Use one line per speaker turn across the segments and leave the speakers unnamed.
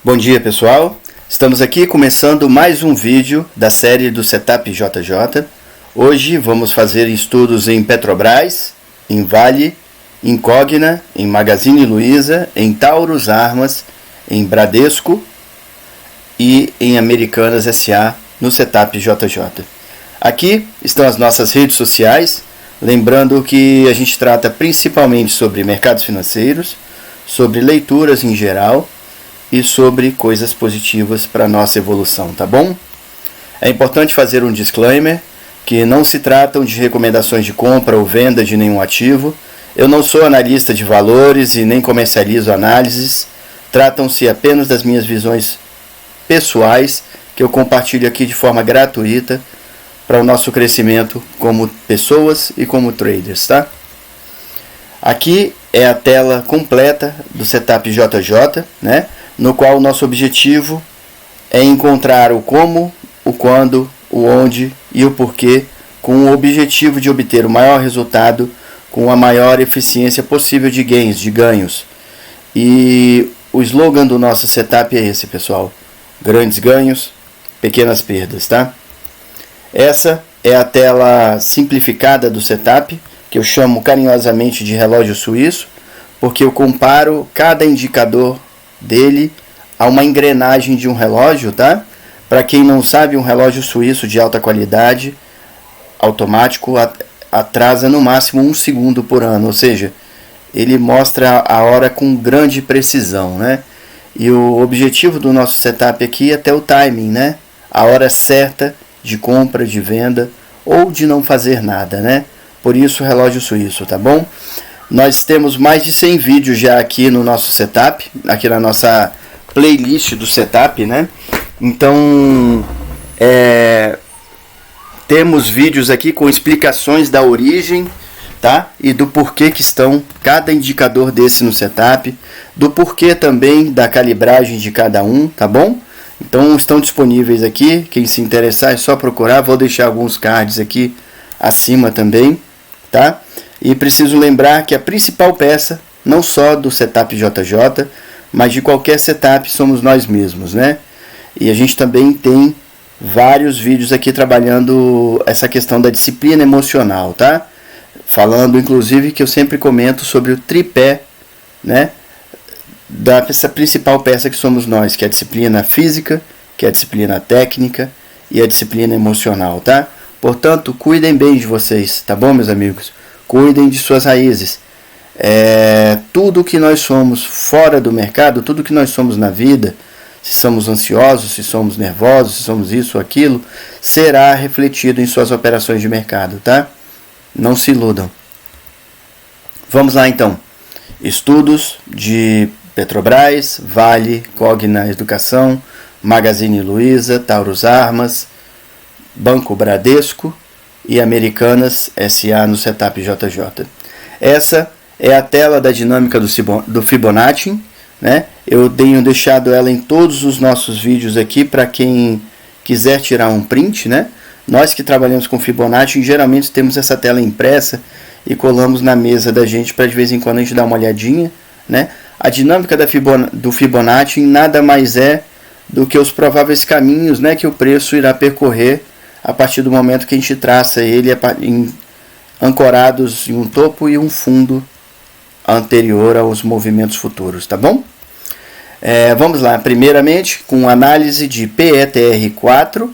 Bom dia, pessoal. Estamos aqui começando mais um vídeo da série do Setup JJ. Hoje vamos fazer estudos em Petrobras, em Vale, em Cogna, em Magazine Luiza, em Taurus Armas, em Bradesco e em Americanas SA no Setup JJ. Aqui estão as nossas redes sociais, lembrando que a gente trata principalmente sobre mercados financeiros, sobre leituras em geral e sobre coisas positivas para a nossa evolução, tá bom? É importante fazer um disclaimer, que não se tratam de recomendações de compra ou venda de nenhum ativo. Eu não sou analista de valores e nem comercializo análises. Tratam-se apenas das minhas visões pessoais, que eu compartilho aqui de forma gratuita para o nosso crescimento como pessoas e como traders, tá? Aqui é a tela completa do Setup JJ, né? No qual o nosso objetivo é encontrar o como, o quando, o onde e o porquê, com o objetivo de obter o maior resultado com a maior eficiência possível de ganhos. E o slogan do nosso setup é esse, pessoal: grandes ganhos, pequenas perdas, tá? Essa é a tela simplificada do setup, que eu chamo carinhosamente de relógio suíço, porque eu comparo cada indicador dele a uma engrenagem de um relógio, tá? Para quem não sabe, um relógio suíço de alta qualidade, automático, atrasa no máximo 1 segundo por ano, ou seja, ele mostra a hora com grande precisão, né? E o objetivo do nosso setup aqui é ter o timing, né? A hora certa de compra, de venda ou de não fazer nada, né? Por isso o relógio suíço, tá bom? Nós temos mais de 100 vídeos já aqui no nosso setup, aqui na nossa playlist do setup, né? Então, temos vídeos aqui com explicações da origem, tá? E do porquê que estão cada indicador desse no setup, do porquê também da calibragem de cada um, tá bom? Então estão disponíveis aqui, quem se interessar é só procurar, vou deixar alguns cards aqui acima também, tá? E preciso lembrar que a principal peça, não só do Setup JJ, mas de qualquer setup, somos nós mesmos, né? E a gente também tem vários vídeos aqui trabalhando essa questão da disciplina emocional, tá? Falando, inclusive, que eu sempre comento sobre o tripé, né? Dessa principal peça que somos nós, que é a disciplina física, que é a disciplina técnica e a disciplina emocional, tá? Portanto, cuidem bem de vocês, tá bom, meus amigos? Cuidem de suas raízes. Tudo que nós somos fora do mercado, tudo que nós somos na vida, se somos ansiosos, se somos nervosos, se somos isso ou aquilo, será refletido em suas operações de mercado, tá? Não se iludam. Vamos lá então. Estudos de Petrobras, Vale, Cogna Educação, Magazine Luiza, Taurus Armas, Banco Bradesco e Americanas SA no Setup JJ. Essa é a tela da dinâmica do Fibonacci, né? Eu tenho deixado ela em todos os nossos vídeos aqui para quem quiser tirar um print, né? Nós que trabalhamos com Fibonacci geralmente temos essa tela impressa e colamos na mesa da gente para de vez em quando a gente dar uma olhadinha, né? A dinâmica do Fibonacci nada mais é do que os prováveis caminhos, né, que o preço irá percorrer a partir do momento que a gente traça ele ancorados em um topo e um fundo anterior aos movimentos futuros, tá bom? Vamos lá, primeiramente com análise de PETR4,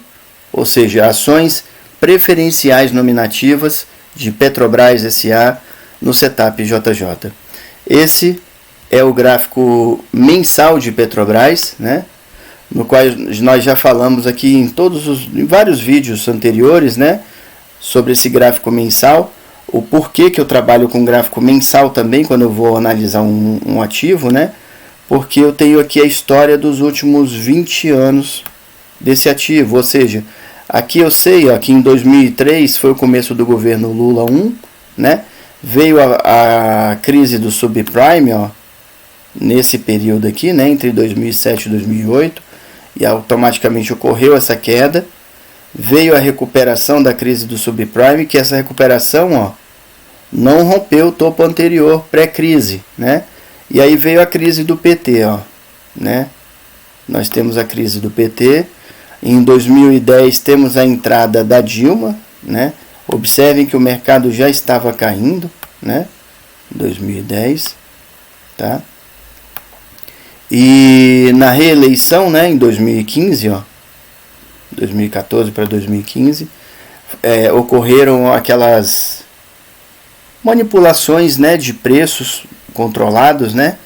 ou seja, ações preferenciais nominativas de Petrobras SA no Setup JJ. Esse é o gráfico mensal de Petrobras, né? No qual nós já falamos aqui em vários vídeos anteriores, né? Sobre esse gráfico mensal, o porquê que eu trabalho com gráfico mensal também quando eu vou analisar um ativo, né? Porque eu tenho aqui a história dos últimos 20 anos desse ativo, ou seja, aqui eu sei ó, que em 2003 foi o começo do governo Lula 1, né? Veio a crise do subprime, ó, nesse período aqui, né? Entre 2007 e 2008, e automaticamente ocorreu essa queda. Veio a recuperação da crise do subprime, que essa recuperação, ó, não rompeu o topo anterior pré-crise, né? E aí veio a crise do PT, ó, né? nós temos a crise do PT. Em 2010 temos a entrada da Dilma, né? Observem que o mercado já estava caindo, né? 2010, tá? E na reeleição, né, em 2015, ó, 2014 para 2015, ocorreram aquelas manipulações, né, de preços controlados, né?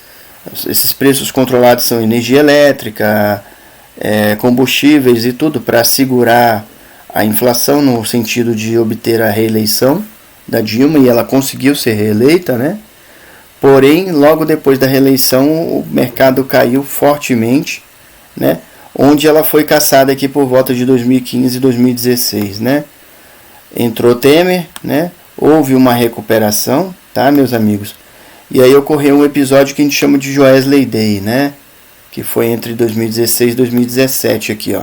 Esses preços controlados são energia elétrica, combustíveis e tudo, para segurar a inflação, no sentido de obter a reeleição da Dilma, e ela conseguiu ser reeleita, né? Porém, logo depois da reeleição, o mercado caiu fortemente, né? Onde ela foi caçada aqui por volta de 2015 e 2016, né? Entrou Temer, né? Houve uma recuperação, tá, meus amigos? E aí ocorreu um episódio que a gente chama de Joesley Day, né? Que foi entre 2016 e 2017 aqui, ó,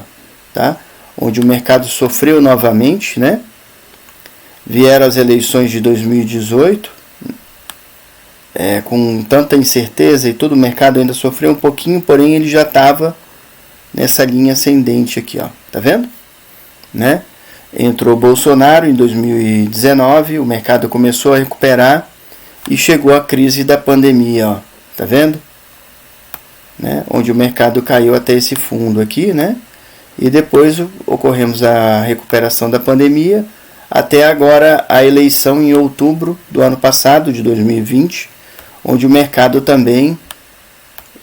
tá? Onde o mercado sofreu novamente, né? Vieram as eleições de 2018, com tanta incerteza e todo o mercado ainda sofreu um pouquinho, porém ele já estava nessa linha ascendente aqui, ó, tá vendo? Né? Entrou Bolsonaro em 2019, o mercado começou a recuperar e chegou a crise da pandemia, ó, tá vendo? Né? Onde o mercado caiu até esse fundo aqui, né? E depois ocorremos a recuperação da pandemia, até agora a eleição em outubro do ano passado, de 2020, onde o mercado também,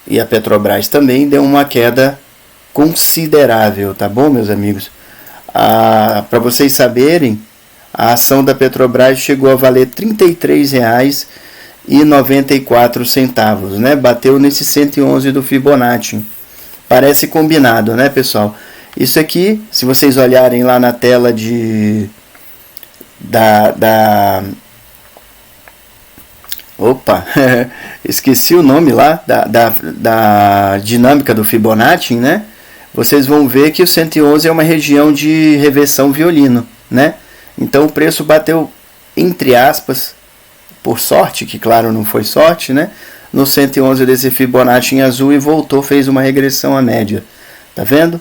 e a Petrobras também, deu uma queda considerável, tá bom, meus amigos? Para vocês saberem, a ação da Petrobras chegou a valer R$ 33,94, né? Bateu nesse 111 do Fibonacci. Parece combinado, né, pessoal? Isso aqui, se vocês olharem lá na tela Opa, esqueci o nome lá, da dinâmica do Fibonacci, né? Vocês vão ver que o 111 é uma região de reversão violino, né? Então o preço bateu, entre aspas, por sorte, que claro não foi sorte, né? No 111 desse Fibonacci em azul e voltou, fez uma regressão à média, tá vendo?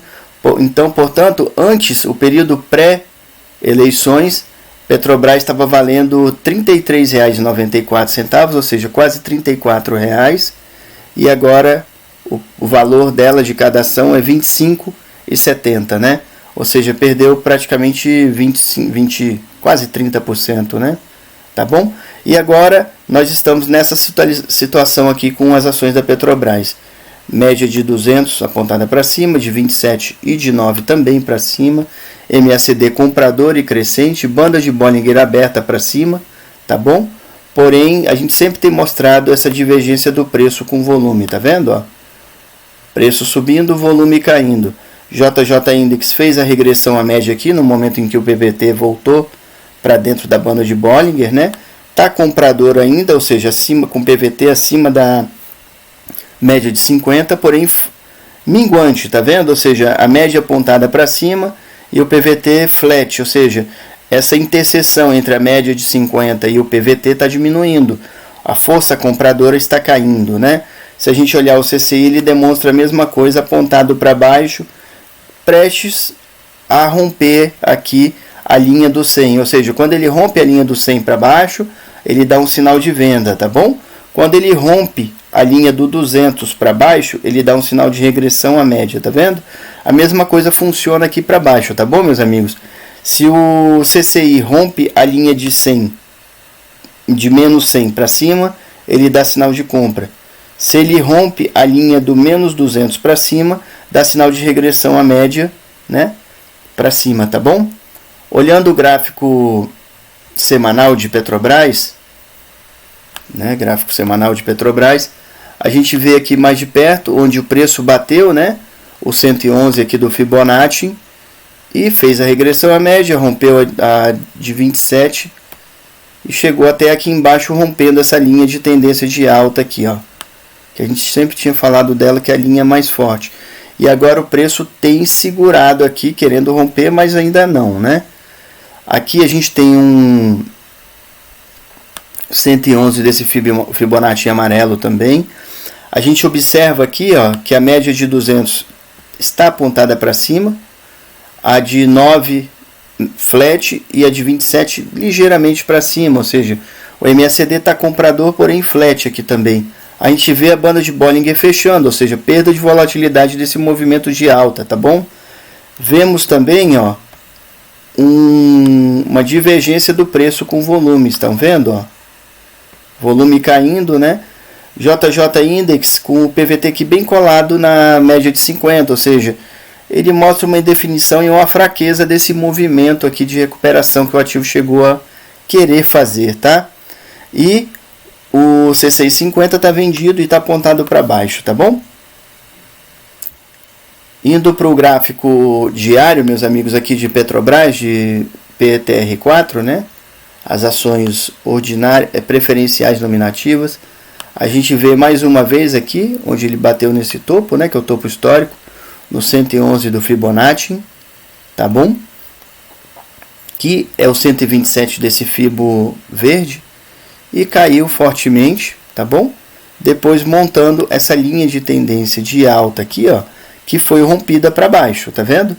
Então, portanto, antes, o período pré-eleições, Petrobras estava valendo R$ 33,94, ou seja, quase R$ 34, e agora o valor dela de cada ação é R$ 25,70, né? Ou seja, perdeu praticamente 20, quase 30%, né? Tá bom? E agora nós estamos nessa situação aqui com as ações da Petrobras. Média de 200 apontada para cima, de 27 e de 9 também para cima. MACD comprador e crescente, banda de Bollinger aberta para cima, tá bom? Porém, a gente sempre tem mostrado essa divergência do preço com volume, tá vendo? Ó? Preço subindo, volume caindo. JJ Index fez a regressão à média aqui, no momento em que o PVT voltou para dentro da banda de Bollinger, né? Tá comprador ainda, ou seja, acima, com PVT acima da média de 50, porém minguante, tá vendo? Ou seja, a média apontada para cima e o PVT flat, ou seja, essa interseção entre a média de 50 e o PVT está diminuindo. A força compradora está caindo, né? Se a gente olhar o CCI, ele demonstra a mesma coisa, apontado para baixo, prestes a romper aqui a linha do 100. Ou seja, quando ele rompe a linha do 100 para baixo, ele dá um sinal de venda, tá bom? Quando ele rompe a linha do 200 para baixo, ele dá um sinal de regressão à média, tá vendo? A mesma coisa funciona aqui para baixo, tá bom, meus amigos? Se o CCI rompe a linha de 100, de menos 100 para cima, ele dá sinal de compra. Se ele rompe a linha do menos 200 para cima, dá sinal de regressão à média, né? Para cima, tá bom? Olhando o gráfico semanal de Petrobras, né? Gráfico semanal de Petrobras, a gente vê aqui mais de perto, onde o preço bateu, né? O 111 aqui do Fibonacci, e fez a regressão à média, rompeu a de 27 e chegou até aqui embaixo, rompendo essa linha de tendência de alta aqui, ó, que a gente sempre tinha falado dela, que é a linha mais forte. E agora o preço tem segurado aqui, querendo romper, mas ainda não, né? Aqui a gente tem um 111 desse Fibonacci amarelo também. A gente observa aqui, ó, que a média de 200 está apontada para cima, a de 9 flat e a de 27 ligeiramente para cima, ou seja, o MACD está comprador, porém flat aqui também. A gente vê a banda de Bollinger fechando, ou seja, perda de volatilidade desse movimento de alta, tá bom? Vemos também, ó, uma divergência do preço com volume, estão vendo, ó? Volume caindo, né? JJ Index com o PVT aqui bem colado na média de 50, ou seja, ele mostra uma indefinição e uma fraqueza desse movimento aqui de recuperação que o ativo chegou a querer fazer, tá? E o C650 está vendido e está apontado para baixo, tá bom? Indo para o gráfico diário, meus amigos, aqui de Petrobras, de PTR4, né? As ações ordinárias, preferenciais nominativas. A gente vê mais uma vez aqui, onde ele bateu nesse topo, né? Que é o topo histórico, no 111 do Fibonacci, tá bom? Que é o 127 desse Fibo verde. E caiu fortemente, tá bom? Depois montando essa linha de tendência de alta aqui, ó, que foi rompida para baixo, tá vendo?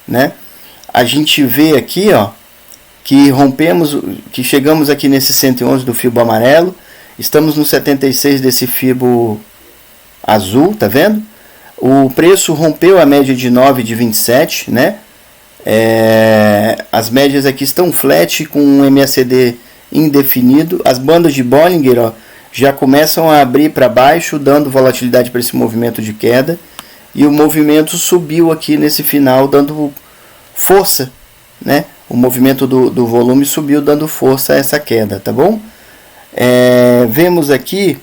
Né? A gente vê aqui, ó, que rompemos, que chegamos aqui nesse 111 do Fibo amarelo, estamos no 76 desse Fibo azul, tá vendo? O preço rompeu a média de 9 de 27, né? As médias aqui estão flat com um MACD indefinido. As bandas de Bollinger, ó, já começam a abrir para baixo, dando volatilidade para esse movimento de queda. E o movimento subiu aqui nesse final, dando força, né? O movimento do volume subiu, dando força a essa queda, tá bom? Vemos aqui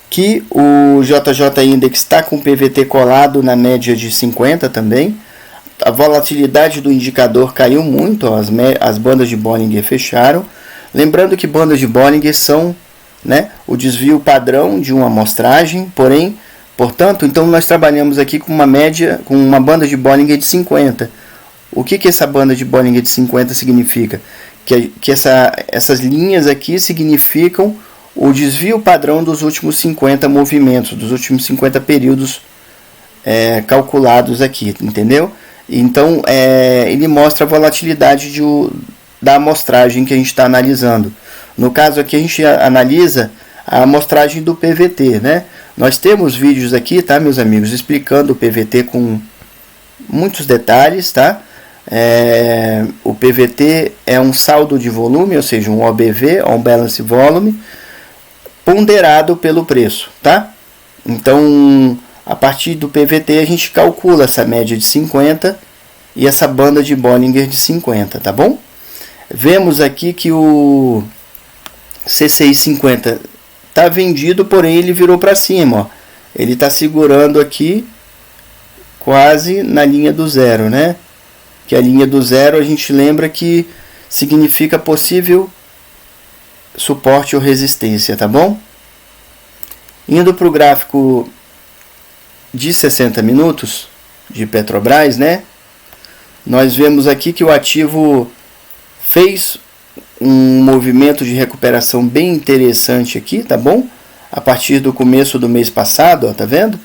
que o JJ Index está com o PVT colado na média de 50 também. A volatilidade do indicador caiu muito, ó, as bandas de Bollinger fecharam. Lembrando que bandas de Bollinger são, né, o desvio padrão de uma amostragem, portanto, então nós trabalhamos aqui com uma média, com uma banda de Bollinger de 50. O que essa banda de Bollinger de 50 significa? Que essas linhas aqui significam o desvio padrão dos últimos 50 movimentos, dos últimos 50 períodos calculados aqui, entendeu? Então, ele mostra a volatilidade da amostragem que a gente está analisando. No caso aqui, a gente analisa a amostragem do PVT, né? Nós temos vídeos aqui, tá, meus amigos, explicando o PVT com muitos detalhes, tá? O PVT é um saldo de volume, ou seja, um OBV, On Balance Volume, ponderado pelo preço, tá? Então, a partir do PVT a gente calcula essa média de 50 e essa banda de Bollinger de 50, tá bom? Vemos aqui que o C650 está vendido, porém ele virou para cima, ó. Ele está segurando aqui quase na linha do zero, né? Que a linha do zero a gente lembra que significa possível suporte ou resistência, tá bom? Indo para o gráfico de 60 minutos de Petrobras, né? Nós vemos aqui que o ativo fez um movimento de recuperação bem interessante aqui, tá bom? A partir do começo do mês passado, ó, tá vendo?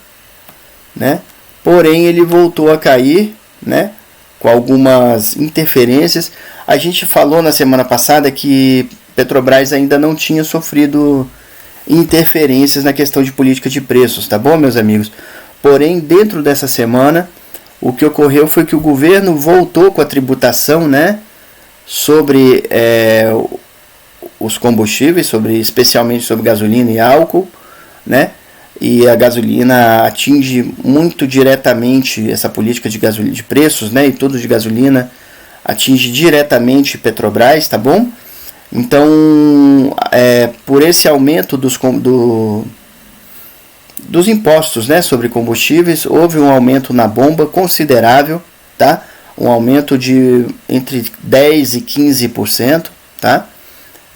Né? Porém, ele voltou a cair, né? Com algumas interferências. A gente falou na semana passada que Petrobras ainda não tinha sofrido interferências na questão de política de preços, tá bom, meus amigos? Porém, dentro dessa semana, o que ocorreu foi que o governo voltou com a tributação, né, sobre os combustíveis, especialmente sobre gasolina e álcool, né? E a gasolina atinge muito diretamente essa política de gasolina, de preços, né? E tudo de gasolina atinge diretamente Petrobras, tá bom? Então, por esse aumento dos impostos, né, sobre combustíveis, houve um aumento na bomba considerável, tá? Um aumento de entre 10% e 15%, tá?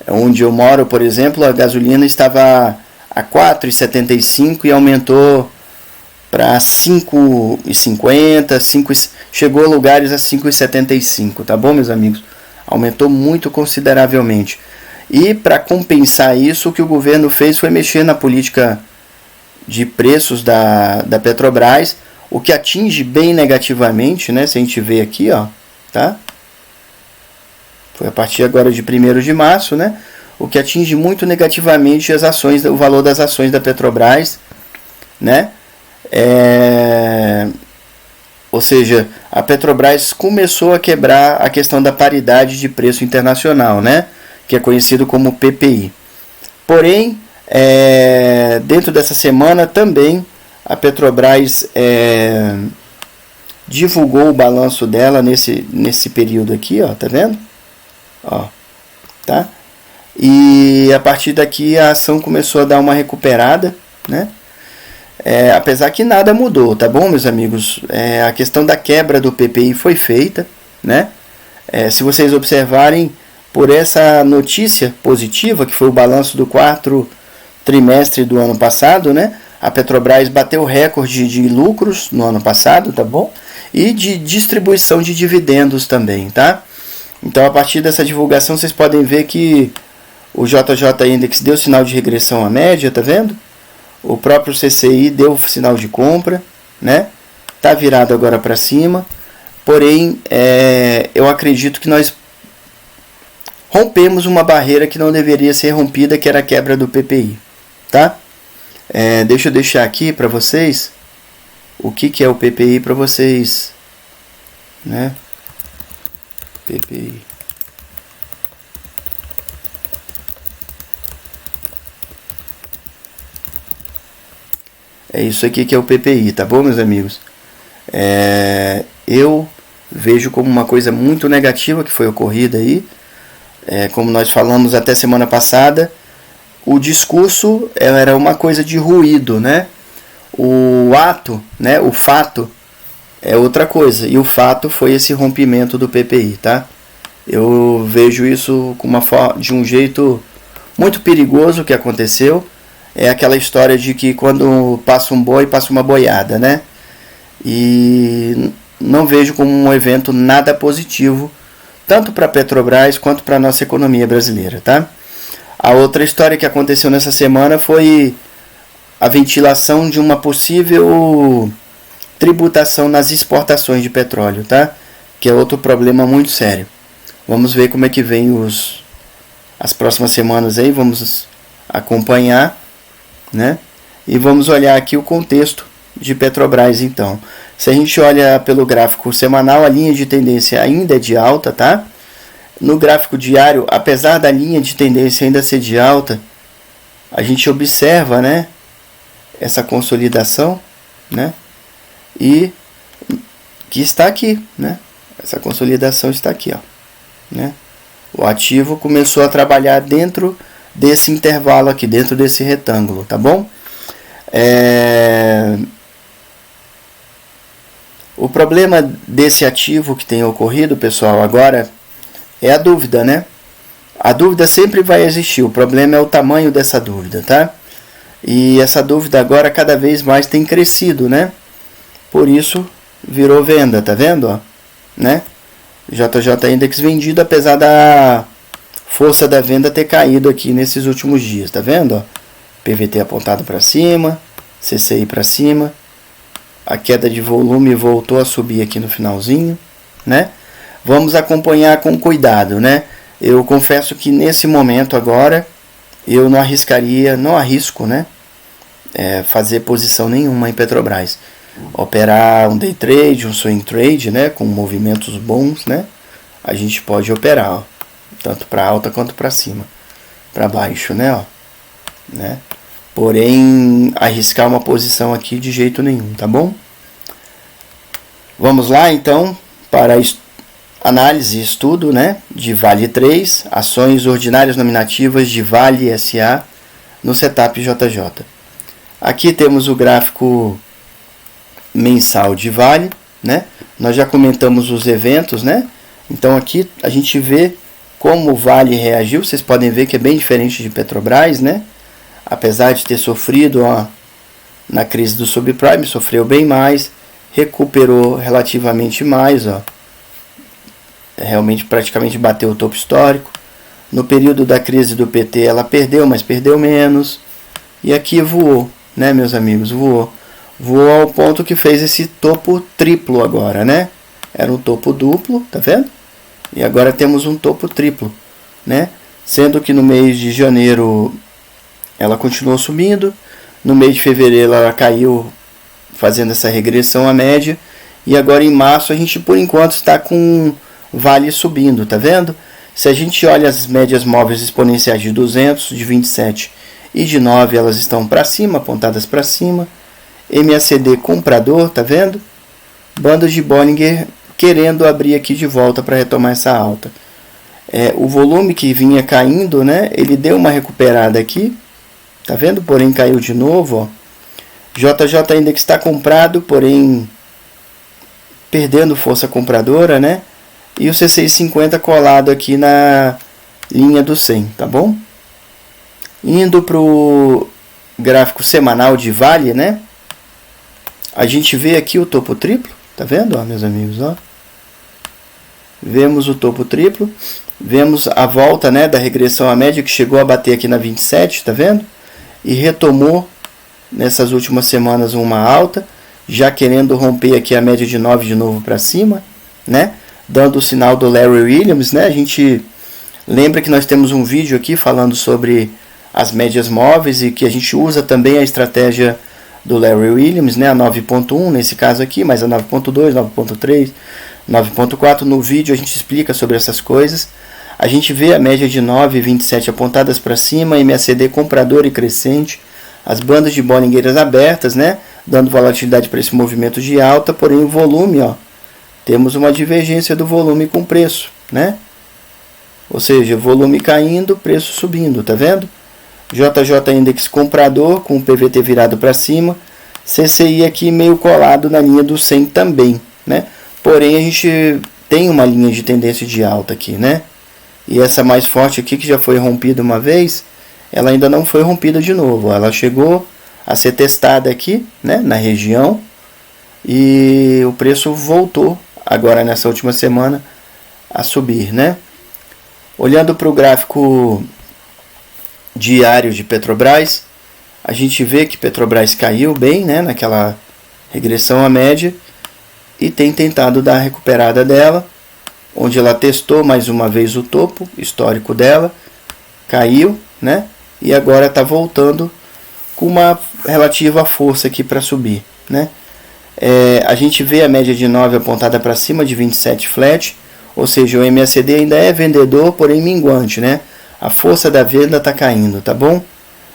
Onde eu moro, por exemplo, a gasolina estava a R$ 4,75 e aumentou para R$ 5,50, chegou a lugares a R$ 5,75, tá bom, meus amigos? Aumentou muito consideravelmente. E para compensar isso, o que o governo fez foi mexer na política de preços da Petrobras, o que atinge bem negativamente, né? Se a gente vê aqui, ó, tá? Foi a partir agora de 1º de março, né? O que atinge muito negativamente as ações, o valor das ações da Petrobras, né? Ou seja, a Petrobras começou a quebrar a questão da paridade de preço internacional, né? Que é conhecido como PPI. Porém, dentro dessa semana também a Petrobras divulgou o balanço dela nesse período aqui, ó, tá vendo? Ó, tá? E a partir daqui a ação começou a dar uma recuperada, né? Apesar que nada mudou, tá bom, meus amigos? A questão da quebra do PPI foi feita, né? Se vocês observarem, por essa notícia positiva, que foi o balanço do 4º trimestre do ano passado, né? A Petrobras bateu recorde de lucros no ano passado, tá bom? E de distribuição de dividendos também, tá? Então, a partir dessa divulgação, vocês podem ver que o JJ Index deu sinal de regressão à média, tá vendo? O próprio CCI deu sinal de compra, né? Tá virado agora para cima. Porém, eu acredito que nós rompemos uma barreira que não deveria ser rompida, que era a quebra do PPI, tá? Deixa eu deixar aqui para vocês o que é o PPI para vocês, né? PPI. É isso aqui que é o PPI, tá bom, meus amigos? Eu vejo como uma coisa muito negativa que foi ocorrida aí. Como nós falamos até semana passada, o discurso era uma coisa de ruído, né? O ato, né, o fato é outra coisa. E o fato foi esse rompimento do PPI, tá? Eu vejo isso de um jeito muito perigoso que aconteceu. É aquela história de que quando passa um boi, passa uma boiada, né? E não vejo como um evento nada positivo, tanto para a Petrobras quanto para a nossa economia brasileira, tá? A outra história que aconteceu nessa semana foi a ventilação de uma possível tributação nas exportações de petróleo, tá? Que é outro problema muito sério. Vamos ver como é que vem as próximas semanas aí, vamos acompanhar, né? E vamos olhar aqui o contexto de Petrobras então. Se a gente olha pelo gráfico semanal, a linha de tendência ainda é de alta, tá? No gráfico diário, apesar da linha de tendência ainda ser de alta, a gente observa, né, essa consolidação, né? E que está aqui, né? Essa consolidação está aqui, ó, né? O ativo começou a trabalhar dentro desse intervalo aqui, dentro desse retângulo, tá bom? O problema desse ativo que tem ocorrido, pessoal, agora é a dúvida, né? A dúvida sempre vai existir, o problema é o tamanho dessa dúvida, tá? E essa dúvida agora cada vez mais tem crescido, né? Por isso virou venda, tá vendo, ó? Né? JJ Index vendido, apesar da força da venda ter caído aqui nesses últimos dias, tá vendo, ó? PVT apontado para cima, CCI para cima. A queda de volume voltou a subir aqui no finalzinho, né? Vamos acompanhar com cuidado, né? Eu confesso que nesse momento agora eu não arrisco, né? Fazer posição nenhuma em Petrobras. Operar um day trade, um swing trade, né? Com movimentos bons, né? A gente pode operar, ó, tanto para alta quanto para cima, para baixo, né? Ó, né? Porém, arriscar uma posição aqui de jeito nenhum, tá bom? Vamos lá, então, para análise e estudo, né, de Vale 3, ações ordinárias nominativas de Vale S.A. no setup JJ. Aqui temos o gráfico mensal de Vale, né? Nós já comentamos os eventos, né? Então aqui a gente vê como o Vale reagiu. Vocês podem ver que é bem diferente de Petrobras, né? Apesar de ter sofrido, ó, na crise do subprime, sofreu bem mais, recuperou relativamente mais, ó. Realmente praticamente bateu o topo histórico. No período da crise do PT ela perdeu, mas perdeu menos. E aqui voou, né, meus amigos, voou. voou ao ponto que fez esse topo triplo agora, né? Era um topo duplo, tá vendo? E agora temos um topo triplo, né? Sendo que no mês de janeiro ela continuou subindo, no mês de fevereiro ela caiu fazendo essa regressão à média, e agora em março a gente por enquanto está com Vale subindo, tá vendo? Se a gente olha as médias móveis exponenciais de 200, de 27 e de 9, elas estão para cima, apontadas para cima. MACD comprador, tá vendo? Bandas de Bollinger querendo abrir aqui de volta para retomar essa alta. O volume que vinha caindo, né? Ele deu uma recuperada aqui, tá vendo? Porém caiu de novo, ó. JJ Index está comprado, porém perdendo força compradora, né? E o C650 colado aqui na linha do 100, tá bom? Indo para o gráfico semanal de Vale, né? A gente vê aqui o topo triplo, tá vendo, ó, meus amigos, ó? Vemos o topo triplo, vemos a volta, né, da regressão à média que chegou a bater aqui na 27, tá vendo? E retomou nessas últimas semanas uma alta, já querendo romper aqui a média de 9 de novo para cima, né? Dando o sinal do Larry Williams, né? A gente lembra que nós temos um vídeo aqui falando sobre as médias móveis e que a gente usa também a estratégia do Larry Williams, né? A 9.1 nesse caso aqui, mas a 9.2, 9.3, 9.4. No vídeo a gente explica sobre essas coisas. A gente vê a média de 9 e 27 apontadas para cima, MACD comprador e crescente, as bandas de Bollinger abertas, né? Dando volatilidade para esse movimento de alta, porém o volume, ó, temos uma divergência do volume com preço, né? Ou seja, volume caindo, preço subindo, tá vendo? JJ Index comprador com o PVT virado para cima, CCI aqui meio colado na linha do 100 também, né? Porém a gente tem uma linha de tendência de alta aqui, né? E essa mais forte aqui que já foi rompida uma vez, ela ainda não foi rompida de novo. Ela chegou a ser testada aqui, né, na região, e o preço voltou agora nessa última semana a subir, né? Olhando para o gráfico diário de Petrobras, a gente vê que Petrobras caiu bem, né, naquela regressão à média e tem tentado dar a recuperada dela, onde ela testou mais uma vez o topo histórico dela, caiu, né, e agora está voltando com uma relativa força aqui para subir, né? A gente vê a média de 9 apontada para cima, de 27 flat, ou seja, o MACD ainda é vendedor, porém minguante, né? A força da venda está caindo, tá bom?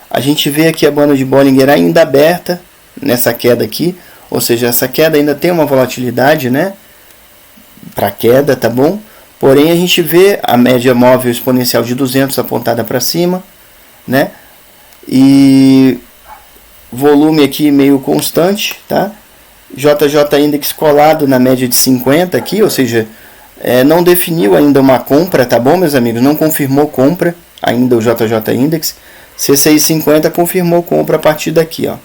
A gente vê aqui a banda de Bollinger ainda aberta nessa queda aqui, ou seja, essa queda ainda tem uma volatilidade, né? Para queda, tá bom? Porém a gente vê a média móvel exponencial de 200 apontada para cima, né? E volume aqui meio constante, tá? JJ Index colado na média de 50 aqui, ou seja, não definiu ainda uma compra, tá bom, meus amigos? Não confirmou compra ainda o JJ Index. C650 confirmou compra a partir daqui, ó,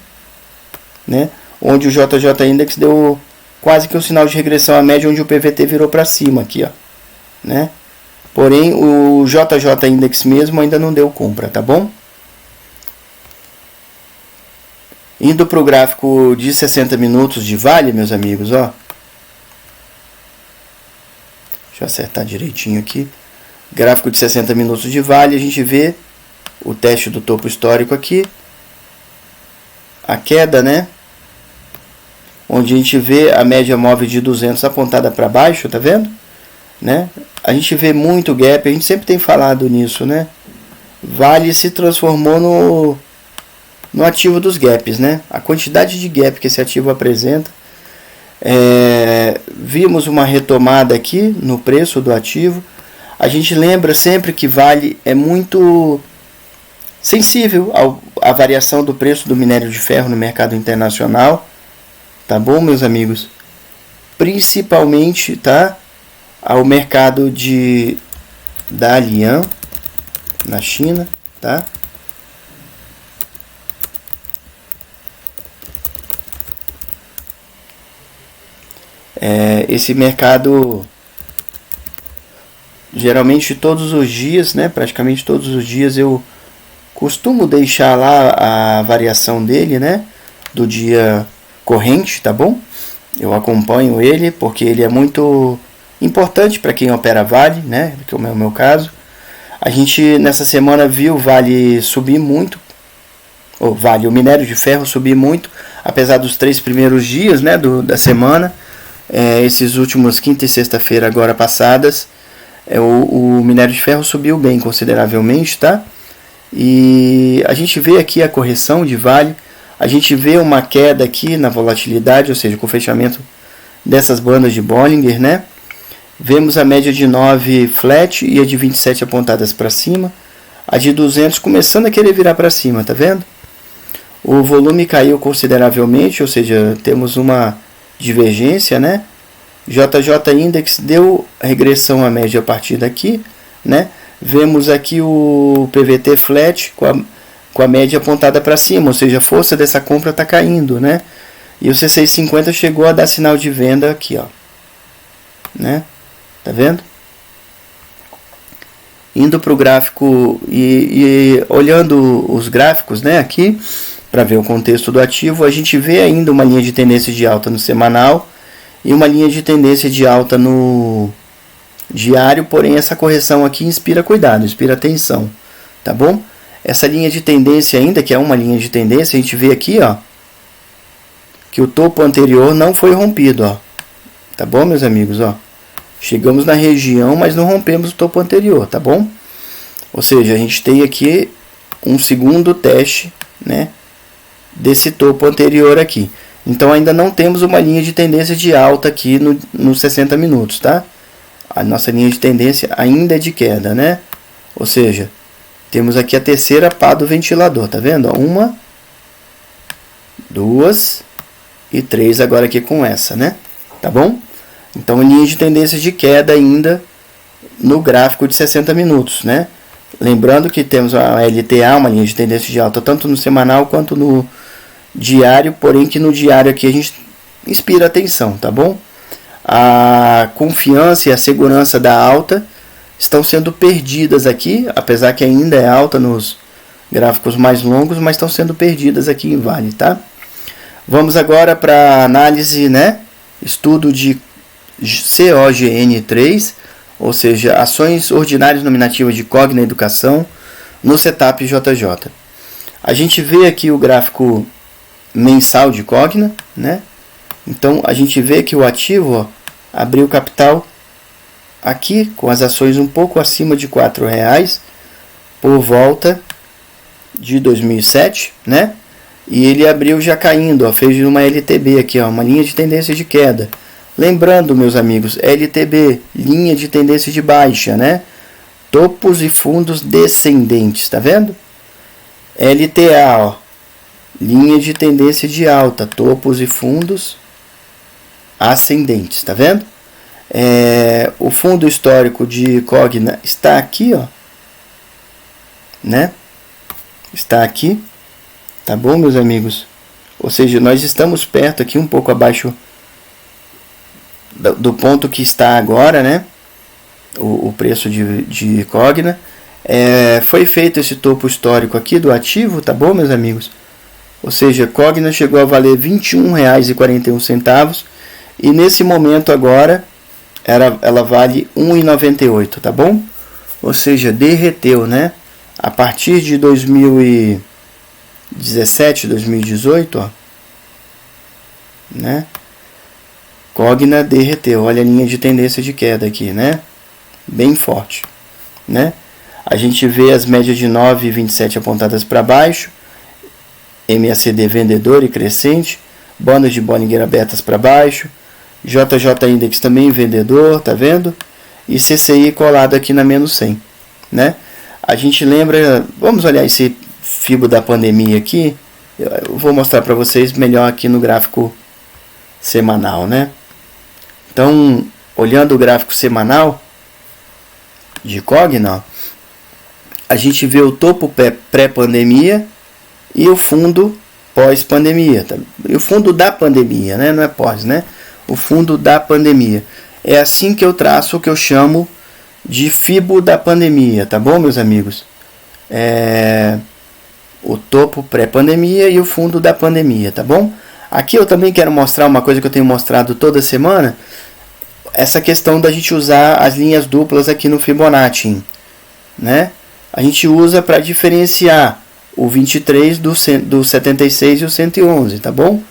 né? Onde o JJ Index deu quase que um sinal de regressão à média, onde o PVT virou para cima aqui, ó, né? Porém o JJ Index mesmo ainda não deu compra, tá bom? Indo para o gráfico de 60 minutos de Vale, meus amigos, ó. Deixa eu acertar direitinho aqui. Gráfico de 60 minutos de Vale, a gente vê o teste do topo histórico aqui. A queda, né? Onde a gente vê a média móvel de 200 apontada para baixo, tá vendo? Né? A gente vê muito gap, a gente sempre tem falado nisso, né? Vale se transformou no ativo dos gaps, né? A quantidade de gap que esse ativo apresenta. Vimos uma retomada aqui no preço do ativo. A gente lembra sempre que Vale é muito sensível à variação do preço do minério de ferro no mercado internacional, tá bom, meus amigos? Principalmente, tá, ao mercado da Dalian na China, tá? Esse mercado geralmente todos os dias, né, praticamente todos os dias eu costumo deixar lá a variação dele, né, do dia corrente, tá bom? Eu acompanho ele porque ele é muito importante para quem opera Vale, né? Que é o meu caso. A gente nessa semana viu o Vale subir muito, o minério de ferro subir muito, apesar dos 3 primeiros dias, né, da semana. Esses últimos quinta e sexta-feira agora passadas, o minério de ferro subiu bem consideravelmente, tá? E a gente vê aqui a correção de Vale, a gente vê uma queda aqui na volatilidade, ou seja, com o fechamento dessas bandas de Bollinger, né? Vemos a média de 9 flat e a de 27 apontadas para cima, a de 200 começando a querer virar para cima, tá vendo? O volume caiu consideravelmente, ou seja, temos uma divergência, né? JJ Index deu regressão à média a partir daqui, né? Vemos aqui o PVT flat com a média apontada para cima, ou seja, a força dessa compra está caindo, né? E o C650 chegou a dar sinal de venda aqui, ó, né? Tá vendo? Indo para o gráfico e olhando os gráficos, né, aqui, para ver o contexto do ativo, a gente vê ainda uma linha de tendência de alta no semanal e uma linha de tendência de alta no diário, porém essa correção aqui inspira cuidado, inspira atenção, tá bom? Essa linha de tendência ainda, que é uma linha de tendência, a gente vê aqui, ó, que o topo anterior não foi rompido, ó, tá bom, meus amigos, ó? Chegamos na região, mas não rompemos o topo anterior, tá bom? Ou seja, a gente tem aqui um segundo teste, né, desse topo anterior aqui. Então ainda não temos uma linha de tendência de alta aqui nos 60 minutos, tá? A nossa linha de tendência ainda é de queda, né? Ou seja, temos aqui a terceira pá do ventilador, tá vendo? 1, 2 e 3 agora aqui com essa, né? Tá bom? Então, linha de tendência de queda ainda no gráfico de 60 minutos, né? Lembrando que temos a LTA, uma linha de tendência de alta, tanto no semanal quanto no diário, porém que no diário aqui a gente inspira atenção, tá bom? A confiança e a segurança da alta estão sendo perdidas aqui, apesar que ainda é alta nos gráficos mais longos, mas estão sendo perdidas aqui em Vale, tá? Vamos agora para análise, né? Estudo de COGN3, ou seja, ações ordinárias nominativas de Cogna Educação no setup JJ. A gente vê aqui o gráfico mensal de Cogna, né? Então a gente vê que o ativo, ó, abriu capital aqui com as ações um pouco acima de R$4 por volta de 2007, né? E ele abriu já caindo, ó, fez uma LTB aqui, ó, uma linha de tendência de queda. Lembrando, meus amigos, LTB, linha de tendência de baixa, né? Topos e fundos descendentes, tá vendo? LTA, ó, linha de tendência de alta, topos e fundos ascendentes, tá vendo? O fundo histórico de Cogna está aqui, ó, né? Está aqui, tá bom, meus amigos? Ou seja, nós estamos perto aqui, um pouco abaixo do ponto que está agora, né? O preço de Cogna. Foi feito esse topo histórico aqui do ativo, tá bom, meus amigos? Ou seja, Cogna chegou a valer R$21,41 e nesse momento agora ela vale R$1,98, tá bom? Ou seja, derreteu, né? A partir de 2017, 2018, ó, né? Cogna derreteu, olha a linha de tendência de queda aqui, né? Bem forte, né? A gente vê as médias de 9 e 27 apontadas para baixo, MACD vendedor e crescente, bandas de Bollinger abertas para baixo, JJ Index também vendedor, tá vendo? E CCI colado aqui na menos 100, né? A gente lembra, vamos olhar esse FIBO da pandemia aqui, eu vou mostrar para vocês melhor aqui no gráfico semanal, né? Então, olhando o gráfico semanal de Cogna, a gente vê o topo pré-pandemia e o fundo pós-pandemia, tá? E o fundo da pandemia, né? Não é pós, né? O fundo da pandemia. É assim que eu traço o que eu chamo de FIBO da pandemia, tá bom, meus amigos? O topo pré-pandemia e o fundo da pandemia, tá bom? Aqui eu também quero mostrar uma coisa que eu tenho mostrado toda semana, essa questão da gente usar as linhas duplas aqui no Fibonacci, né? A gente usa para diferenciar o 23 do 76 e o 111, tá bom?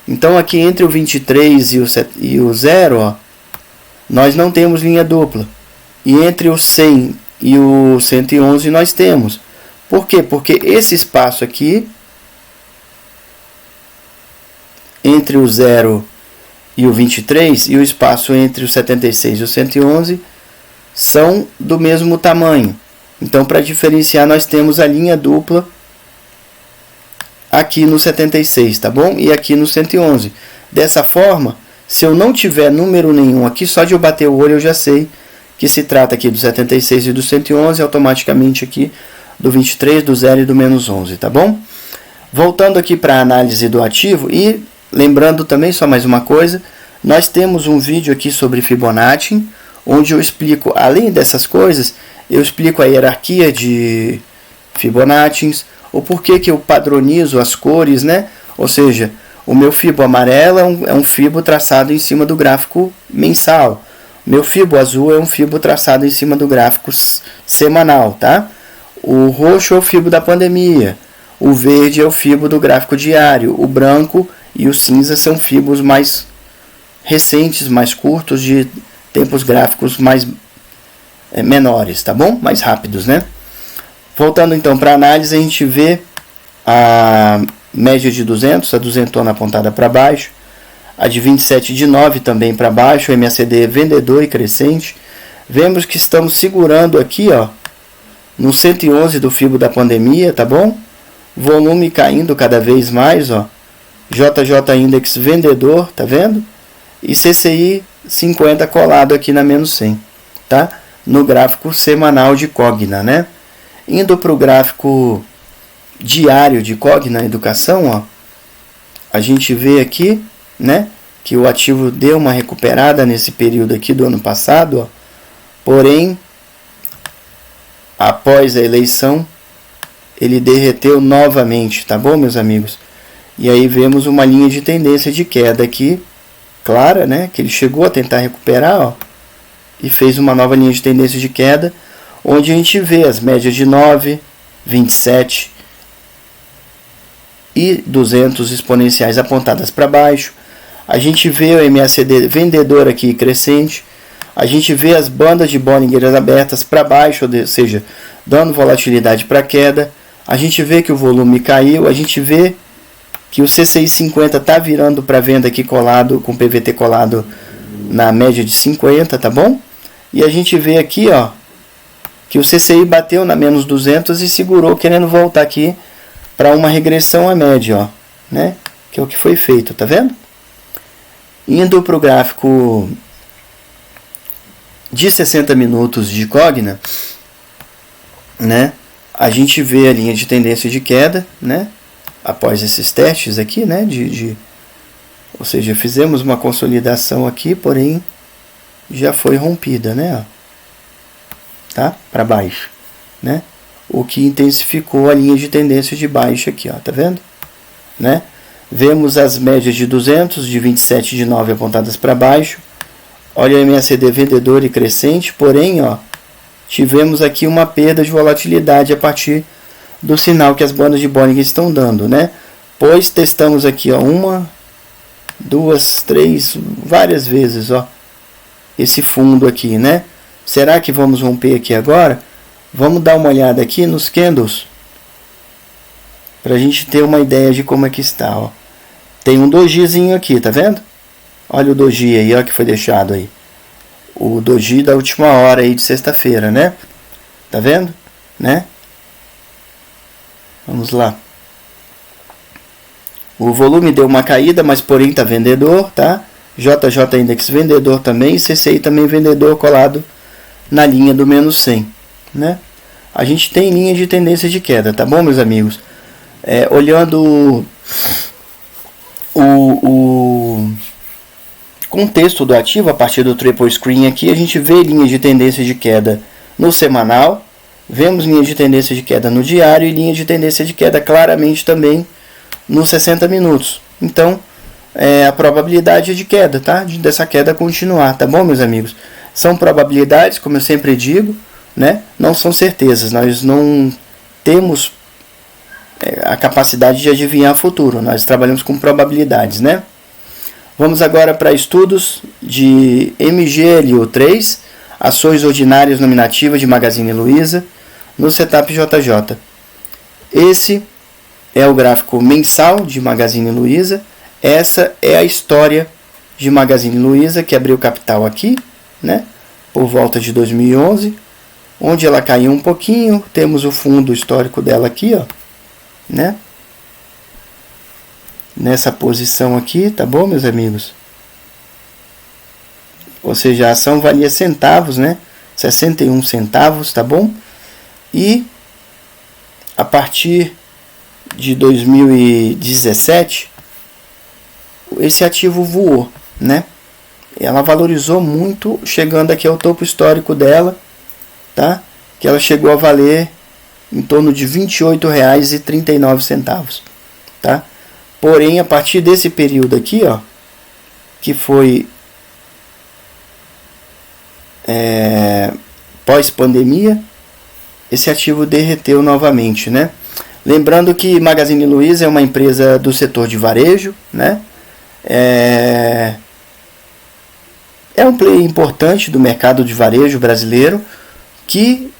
Então aqui entre o 23 e o 0, ó, nós não temos linha dupla. E entre o 100 e o 111 nós temos. Por quê? Porque esse espaço aqui, entre o 0 e o 23, e o espaço entre o 76 e o 111, são do mesmo tamanho. Então, para diferenciar, nós temos a linha dupla aqui no 76, tá bom? E aqui no 111. Dessa forma, se eu não tiver número nenhum aqui, só de eu bater o olho eu já sei que se trata aqui do 76 e do 111, automaticamente aqui do 23, do 0 e do menos 11, tá bom? Voltando aqui para a análise do ativo e lembrando também só mais uma coisa, nós temos um vídeo aqui sobre Fibonacci, onde eu explico, além dessas coisas, eu explico a hierarquia de Fibonacci, o porquê que eu padronizo as cores, né? Ou seja, o meu fibo amarelo é um fibo traçado em cima do gráfico mensal. O meu fibo azul é um fibo traçado em cima do gráfico semanal, tá? O roxo é o fibo da pandemia. O verde é o fibo do gráfico diário. O branco e o cinza são fibos mais recentes, mais curtos, de tempos gráficos mais menores, tá bom? Mais rápidos, né? Voltando então para a análise, a gente vê a média de 200, a duzentona apontada para baixo, a de 27 de 9 também para baixo, o MACD vendedor e crescente. Vemos que estamos segurando aqui, ó, no 111 do fibo da pandemia, tá bom? Volume caindo cada vez mais, ó. JJ Index vendedor, tá vendo? E CCI 50 colado aqui na menos 100, tá? No gráfico semanal de Cogna, né? Indo para o gráfico diário de Cogna Educação, ó, a gente vê aqui, né, que o ativo deu uma recuperada nesse período aqui do ano passado, ó, porém, após a eleição, ele derreteu novamente, tá bom, meus amigos? E aí vemos uma linha de tendência de queda aqui, clara, né, que ele chegou a tentar recuperar, ó, e fez uma nova linha de tendência de queda, onde a gente vê as médias de 9, 27 e 200 exponenciais apontadas para baixo. A gente vê o MACD vendedor aqui crescente. A gente vê as bandas de Bollinger abertas para baixo, ou seja, dando volatilidade para queda. A gente vê que o volume caiu. A gente vê que o CCI 50 está virando para venda aqui colado, com PVT colado na média de 50, tá bom? E a gente vê aqui, ó, que o CCI bateu na menos 200 e segurou, querendo voltar aqui para uma regressão à média, ó, né? Que é o que foi feito, tá vendo? Indo para o gráfico de 60 minutos de Cogna, né? A gente vê a linha de tendência de queda, né? Após esses testes aqui, né? Ou seja, fizemos uma consolidação aqui, porém já foi rompida, né? Ó. Tá? Para baixo, né? O que intensificou a linha de tendência de baixo aqui, ó, tá vendo? Né? Vemos as médias de 200, de 27 de 9 apontadas para baixo. Olha o MACD vendedor e crescente, porém, ó, tivemos aqui uma perda de volatilidade a partir do sinal que as bandas de Bollinger estão dando, né? Pois testamos aqui, ó, uma, duas, três, várias vezes, ó, esse fundo aqui, né? Será que vamos romper aqui agora? Vamos dar uma olhada aqui nos candles, para a gente ter uma ideia de como é que está, ó. Tem um dojizinho aqui, tá vendo? Olha o doji aí, ó, que foi deixado aí. O doji da última hora aí de sexta-feira, né? Tá vendo? Né? Vamos lá. O volume deu uma caída, mas porém tá vendedor, tá? JJ Index vendedor também, CCI também vendedor colado na linha do menos 100, né? A gente tem linha de tendência de queda, tá bom, meus amigos? Olhando o contexto do ativo a partir do triple screen aqui, a gente vê linha de tendência de queda no semanal, vemos linha de tendência de queda no diário e linha de tendência de queda claramente também nos 60 minutos. Então, a probabilidade de queda, tá? Dessa queda continuar, tá bom, meus amigos? São probabilidades, como eu sempre digo, né? Não são certezas. Nós não temos a capacidade de adivinhar o futuro. Nós trabalhamos com probabilidades, né? Vamos agora para estudos de MGLU3, ações ordinárias nominativas de Magazine Luiza, no Setup JJ. Esse é o gráfico mensal de Magazine Luiza. Essa é a história de Magazine Luiza, que abriu capital aqui, né, por volta de 2011, onde ela caiu um pouquinho. Temos o fundo histórico dela aqui, ó, né, nessa posição aqui, tá bom, meus amigos? Ou seja, a ação valia centavos, né, 61 centavos, tá bom? E a partir de 2017, esse ativo voou, né? Ela valorizou muito, chegando aqui ao topo histórico dela, tá? Que ela chegou a valer em torno de R$ 28,39, tá? Porém, a partir desse período aqui, ó, que foi pós-pandemia, esse ativo derreteu novamente, né? Lembrando que Magazine Luiza é uma empresa do setor de varejo, né? É um player importante do mercado de varejo brasileiro, que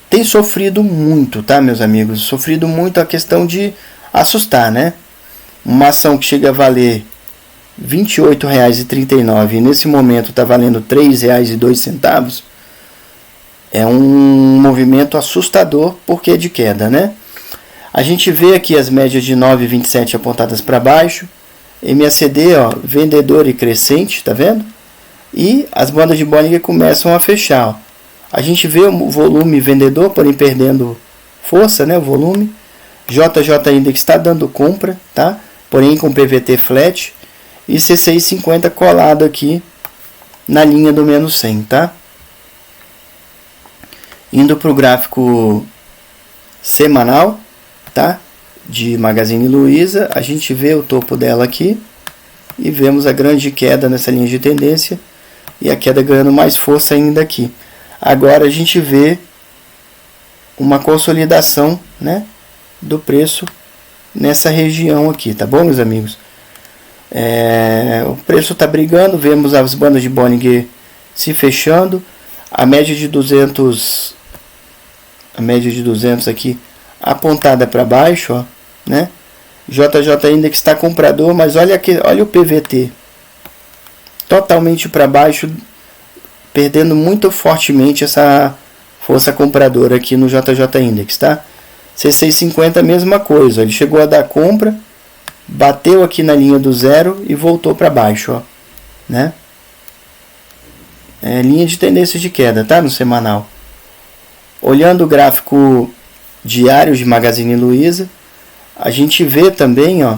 tem sofrido muito, tá, meus amigos? Sofrido muito a questão de assustar, né? Uma ação que chega a valer R$ 28,39 e nesse momento está valendo R$ 3,02, é um movimento assustador porque é de queda, né? A gente vê aqui as médias de 9,27 apontadas para baixo, MACD, ó, vendedor e crescente, tá vendo? E as bandas de Bollinger começam a fechar, ó. A gente vê o volume vendedor, porém perdendo força, né, o volume. JJ Index está dando compra, tá? Porém com PVT flat e CCI 50 colado aqui na linha do menos 100, tá? Indo para o gráfico semanal, tá? De Magazine Luiza, a gente vê o topo dela aqui e vemos a grande queda nessa linha de tendência e a queda ganhando mais força ainda aqui. Agora a gente vê uma consolidação, né, do preço nessa região aqui, tá bom, meus amigos? O preço está brigando, vemos as bandas de Bollinger se fechando, a média de 200 aqui apontada para baixo, ó, né? JJ Index está comprador, mas olha aqui, olha o PVT totalmente para baixo, perdendo muito fortemente essa força compradora aqui no JJ Index, tá? C650 a mesma coisa, ele chegou a dar compra, bateu aqui na linha do zero e voltou para baixo, ó, né? Linha de tendência de queda, tá? No semanal. Olhando o gráfico diário de Magazine Luiza, a gente vê também, ó,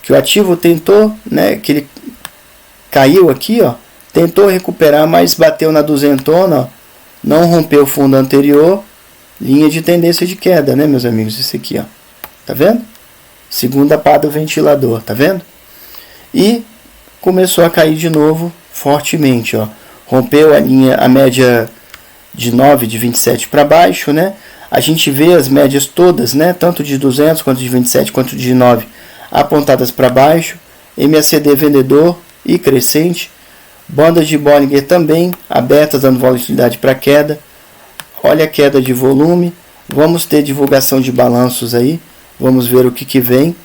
que o ativo tentou, né, que ele caiu aqui, ó, tentou recuperar, mas bateu na duzentona, ó, não rompeu o fundo anterior, linha de tendência de queda, né, meus amigos? Esse aqui, ó, tá vendo? Segunda pá do ventilador, tá vendo? E começou a cair de novo fortemente, ó, rompeu a média de 9 de 27 para baixo, né? A gente vê as médias todas, né, tanto de 200 quanto de 27 quanto de 9 apontadas para baixo, MACD vendedor e crescente, bandas de Bollinger também abertas, dando volatilidade para queda. Olha a queda de volume, vamos ter divulgação de balanços aí, vamos ver o que vem.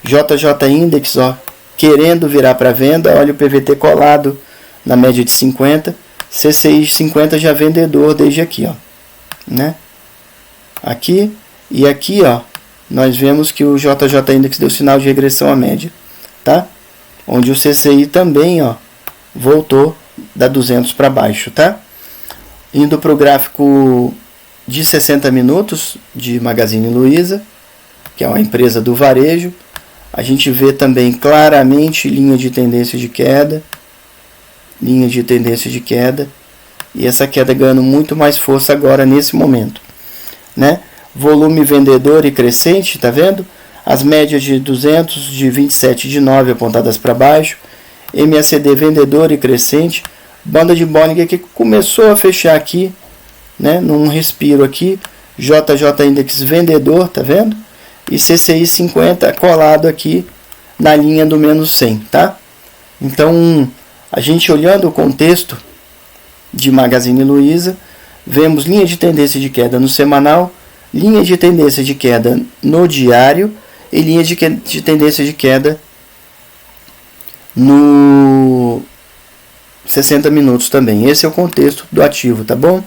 JJ Index, ó, querendo virar para venda, olha o PVT colado na média de 50, CCI 50 já vendedor desde aqui, ó, né? Aqui e aqui, ó, nós vemos que o JJ Index deu sinal de regressão à média, tá? Onde o CCI também, ó, voltou da 200 para baixo, tá? Indo para o gráfico de 60 minutos de Magazine Luiza, que é uma empresa do varejo, a gente vê também claramente linha de tendência de queda, e essa queda ganhando muito mais força agora nesse momento, né? Volume vendedor e crescente, tá vendo? as médias de 200, de 27 de 9 apontadas para baixo, MACD vendedor e crescente, banda de Bollinger que começou a fechar aqui, né, num respiro aqui, JJ Index vendedor, tá vendo? E CCI 50 colado aqui na linha do menos 100, tá? Então, a gente olhando o contexto de Magazine Luiza, vemos linha de tendência de queda no semanal, linha de tendência de queda no diário e linha de tendência de queda no 60 minutos também. Esse é o contexto do ativo, tá bom?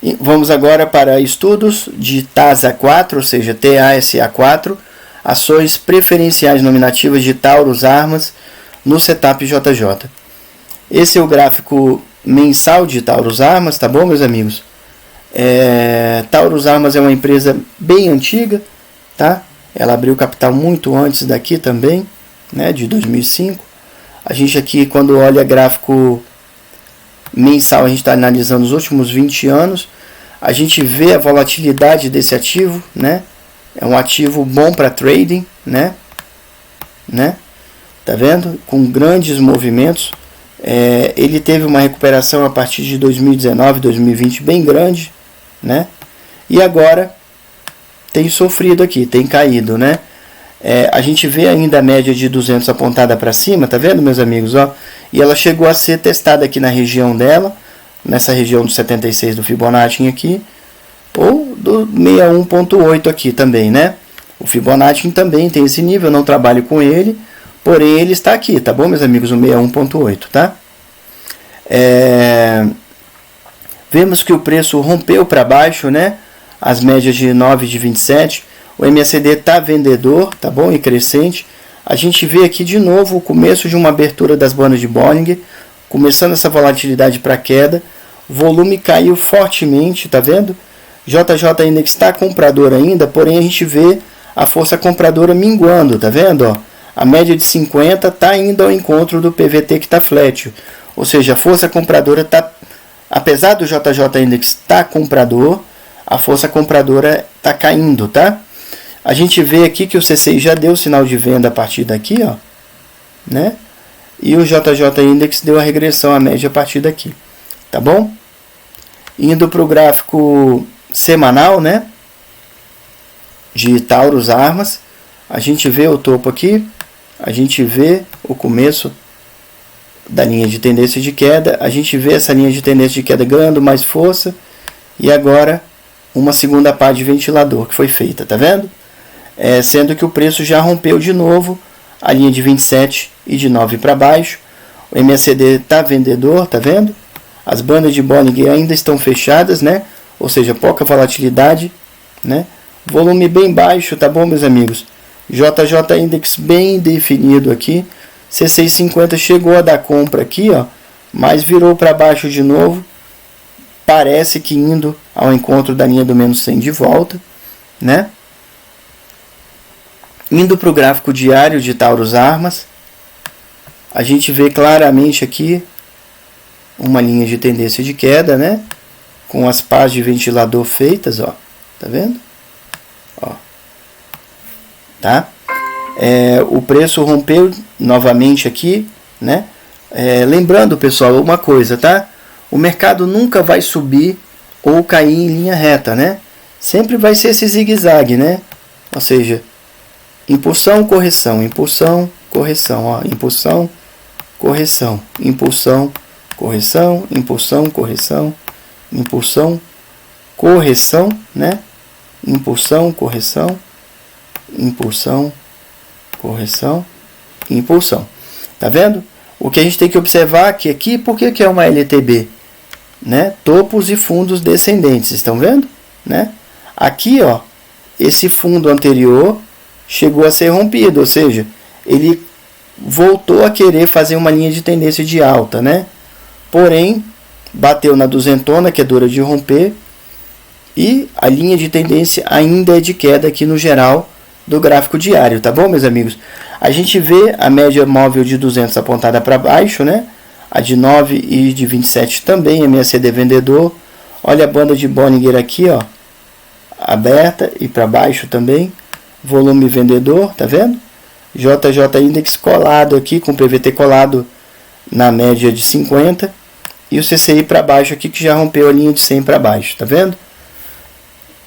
E vamos agora para estudos de TASA4, ou seja, TASA4, ações preferenciais nominativas de Taurus Armas no setup JJ. Esse é o gráfico mensal de Taurus Armas, tá bom, meus amigos? Taurus Armas é uma empresa bem antiga, tá? Ela abriu capital muito antes daqui também, né, de 2005. A gente aqui, quando olha gráfico mensal, a gente está analisando os últimos 20 anos. A gente vê a volatilidade desse ativo, né? É um ativo bom para trading, né? Tá vendo? Com grandes movimentos. Ele teve uma recuperação a partir de 2019, 2020 bem grande, né? E agora tem sofrido aqui, tem caído, né? A gente vê ainda a média de 200 apontada para cima, tá vendo, meus amigos? Ó? E ela chegou a ser testada aqui na região dela, nessa região do 76 do Fibonacci aqui, ou do 61.8 aqui também, né? O Fibonacci também tem esse nível, eu não trabalho com ele, porém ele está aqui, tá bom, meus amigos? O 61.8, tá? Vemos que o preço rompeu para baixo, né? As médias de 9 e de 27. O MACD está vendedor, tá bom? E crescente. A gente vê aqui de novo o começo de uma abertura das bandas de Bollinger, começando essa volatilidade para queda. O volume caiu fortemente, tá vendo? JJ Index está comprador ainda, porém a gente vê a força compradora minguando, tá vendo? Ó? A média de 50 está indo ao encontro do PVT que está flat. Ou seja, a força compradora está, apesar do JJ Index estar comprador, a força compradora está caindo, tá? A gente vê aqui que o CCI já deu sinal de venda a partir daqui, ó, né? E o JJ Index deu a regressão à média a partir daqui, tá bom? Indo para o gráfico semanal, né? De Taurus Armas, a gente vê o topo aqui, a gente vê o começo da linha de tendência de queda, a gente vê essa linha de tendência de queda ganhando mais força, e agora uma segunda pá de ventilador que foi feita, tá vendo? Sendo que o preço já rompeu de novo a linha de 27 e de 9 para baixo. O MACD está vendedor, tá vendo? As bandas de Bollinger ainda estão fechadas, né? Ou seja, pouca volatilidade, né? Volume bem baixo, tá bom, meus amigos? JJ Index bem definido aqui. C650 chegou a dar compra aqui, ó, mas virou para baixo de novo. Parece que indo ao encontro da linha do menos 100 de volta, né? Indo para o gráfico diário de Taurus Armas, a gente vê claramente aqui uma linha de tendência de queda, né? Com as pás de ventilador feitas, ó, tá vendo? Ó, tá? O preço rompeu novamente aqui, né? Lembrando, pessoal, uma coisa, tá? O mercado nunca vai subir ou cair em linha reta, né? Sempre vai ser esse zigue-zague, né? Ou seja, impulsão, correção, impulsão, correção, ó, impulsão, correção, impulsão, correção, impulsão, correção, impulsão, correção, né? Impulsão, correção, impulsão, correção, impulsão. Tá vendo? O que a gente tem que observar aqui, por que é uma LTB? Né? Topos e fundos descendentes, estão vendo? Né? Aqui, ó, esse fundo anterior chegou a ser rompido, ou seja, ele voltou a querer fazer uma linha de tendência de alta, né? Porém, bateu na duzentona, que é dura de romper, e a linha de tendência ainda é de queda aqui no geral do gráfico diário, tá bom, meus amigos? A gente vê a média móvel de 200 apontada para baixo, né? A de 9 e de 27 também, MACD vendedor. Olha a banda de Bollinger aqui, ó, aberta e para baixo também. volume vendedor, tá vendo? JJ Index colado aqui, com PVT colado na média de 50. E o CCI para baixo aqui, que já rompeu a linha de 100 para baixo, tá vendo?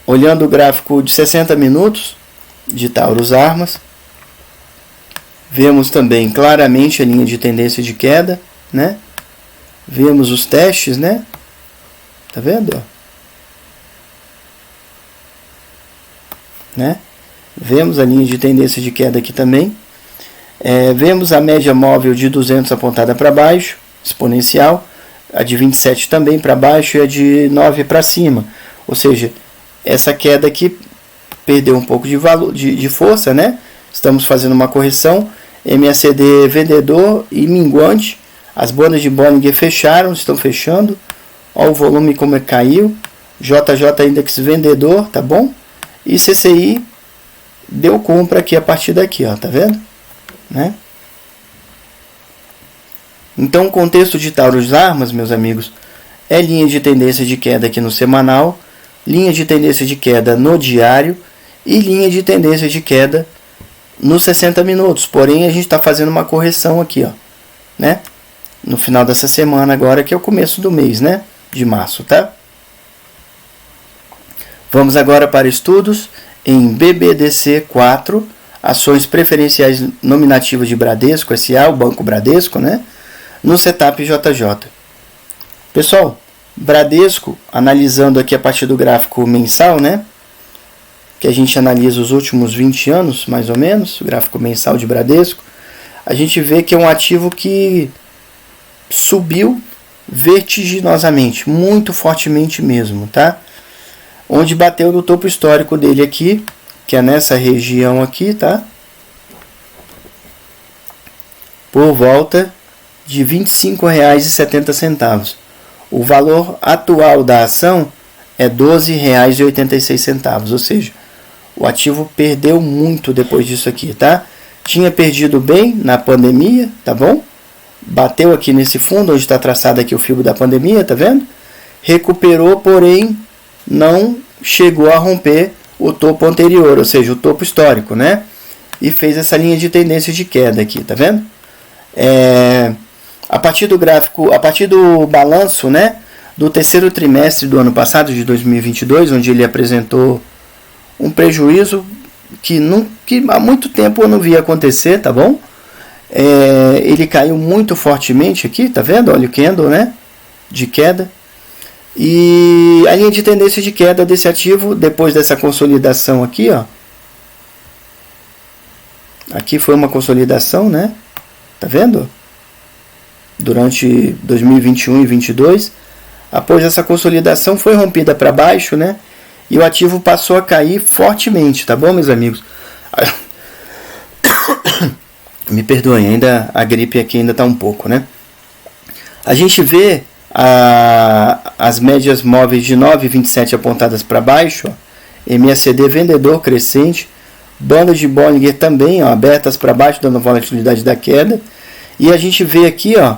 Olhando o gráfico de 60 minutos de Taurus Armas, vemos também claramente a linha de tendência de queda, né? Vemos os testes, né? Tá vendo? Né? Vemos a linha de tendência de queda aqui também. Vemos a média móvel de 200 apontada para baixo, exponencial. A de 27 também para baixo e a de 9 para cima. Ou seja, essa queda aqui perdeu um pouco de valor, de força, né? Estamos fazendo uma correção. MACD vendedor e minguante. As bandas de Bollinger fecharam, estão fechando. Olha o volume como caiu. JJ Index vendedor, tá bom? E CCI deu compra aqui a partir daqui, ó, tá vendo? Né? Então, o contexto de Taurus Armas, meus amigos, é linha de tendência de queda aqui no semanal, linha de tendência de queda no diário e linha de tendência de queda nos 60 minutos. Porém, a gente está fazendo uma correção aqui, ó, né? No final dessa semana agora, que é o começo do mês, né? De março, tá? Vamos agora para estudos em BBDC 4, ações preferenciais nominativas de Bradesco S.A., o Banco Bradesco, né? No setup JJ. Pessoal, Bradesco, analisando aqui a partir do gráfico mensal, né? Que a gente analisa os últimos 20 anos, mais ou menos, o gráfico mensal de Bradesco, a gente vê que é um ativo que subiu vertiginosamente, muito fortemente mesmo, tá? Onde bateu no topo histórico dele aqui, que é nessa região aqui, tá? Por volta de R$ 25,70. O valor atual da ação é R$ 12,86, ou seja, o ativo perdeu muito depois disso aqui, tá? Tinha perdido bem na pandemia, tá bom? Bateu aqui nesse fundo, onde está traçado aqui o fio da pandemia, tá vendo? Recuperou, porém, não chegou a romper o topo anterior, ou seja, o topo histórico, né? E fez essa linha de tendência de queda aqui, tá vendo? A partir do gráfico, a partir do balanço, né, do terceiro trimestre do ano passado, de 2022, onde ele apresentou um prejuízo que há muito tempo eu não via acontecer, tá bom? Ele caiu muito fortemente aqui, tá vendo? Olha o candle, né, de queda. E a linha de tendência de queda desse ativo, depois dessa consolidação aqui, ó. Aqui foi uma consolidação, né? Tá vendo? Durante 2021 e 2022, após essa consolidação foi rompida para baixo, né? E o ativo passou a cair fortemente, tá bom, meus amigos? Me perdoem, ainda a gripe aqui ainda tá um pouco, né? A gente vê as médias móveis de 9,27 apontadas para baixo, ó, MACD vendedor crescente, bandas de Bollinger também, ó, abertas para baixo, dando volatilidade da queda. E a gente vê aqui, ó,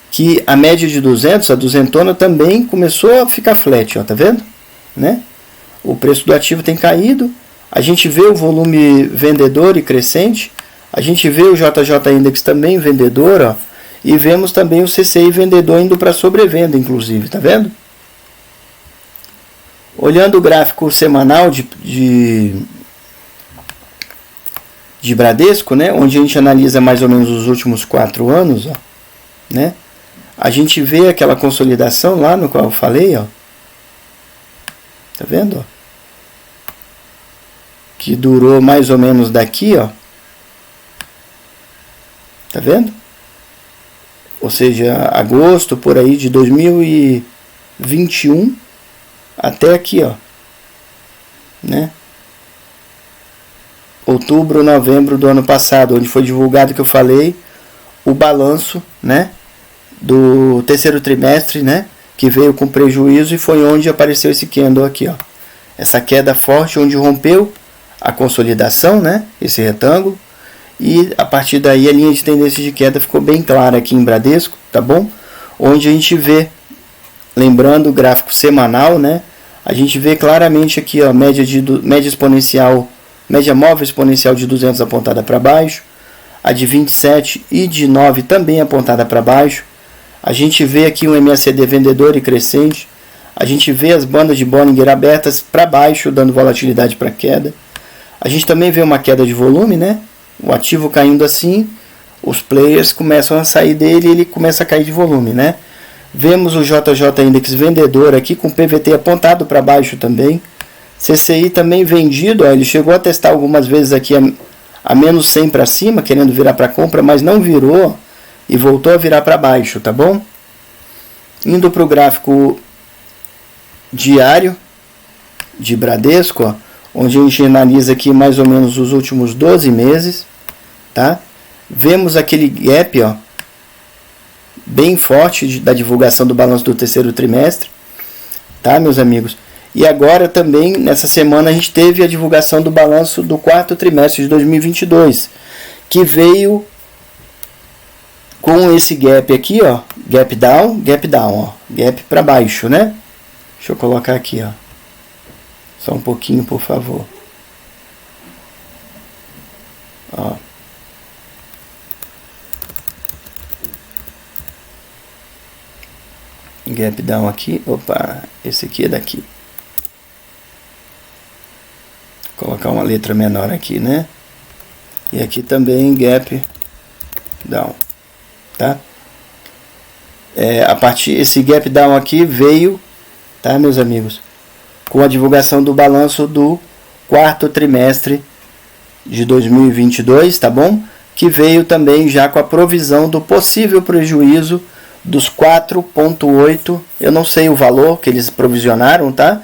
que a média de 200, a duzentona, também começou a ficar flat, ó, tá vendo? Né? O preço do ativo tem caído, a gente vê o volume vendedor e crescente, a gente vê o JJ Index também vendedor, ó, e vemos também o CCI vendedor indo para sobrevenda, inclusive, tá vendo? Olhando o gráfico semanal de Bradesco, né, onde a gente analisa mais ou menos os últimos 4 anos, ó, né, a gente vê aquela consolidação lá no qual eu falei, ó, tá vendo? Ó? Que durou mais ou menos daqui, ó, tá vendo? Ou seja, agosto por aí de 2021 até aqui, ó, né? Outubro, novembro do ano passado, onde foi divulgado, que eu falei, o balanço, né, do terceiro trimestre, né, que veio com prejuízo, e foi onde apareceu esse candle aqui, ó. Essa queda forte, onde rompeu a consolidação, né, esse retângulo, e a partir daí a linha de tendência de queda ficou bem clara aqui em Bradesco, tá bom? Onde a gente vê, lembrando o gráfico semanal, né, a gente vê claramente aqui, ó, média exponencial média móvel exponencial de 200 apontada para baixo, a de 27 e de 9 também apontada para baixo. A gente vê aqui um MACD vendedor e crescente, a gente vê as bandas de Bollinger abertas para baixo, dando volatilidade para queda. A gente também vê uma queda de volume, né? O ativo caindo assim, os players começam a sair dele e ele começa a cair de volume, né? Vemos o JJ Index vendedor aqui com PVT apontado para baixo também. CCI também vendido, ó, ele chegou a testar algumas vezes aqui a menos 100 para cima, querendo virar para compra, mas não virou e voltou a virar para baixo, tá bom? Indo para o gráfico diário de Bradesco, ó, onde a gente analisa aqui mais ou menos os últimos 12 meses, tá? Vemos aquele gap, ó, bem forte da divulgação do balanço do terceiro trimestre, tá, meus amigos? E agora também, nessa semana, a gente teve a divulgação do balanço do quarto trimestre de 2022, que veio com esse gap aqui, ó, gap down, ó, gap para baixo, né? Deixa eu colocar aqui, ó. Só um pouquinho, por favor. Ó. Gap down aqui. Opa, esse aqui é daqui. Vou colocar uma letra menor aqui, né? E aqui também gap down, tá? Esse gap down aqui veio, tá, meus amigos, com a divulgação do balanço do quarto trimestre de 2022, tá bom? Que veio também já com a provisão do possível prejuízo dos 4,8, eu não sei o valor que eles provisionaram, tá?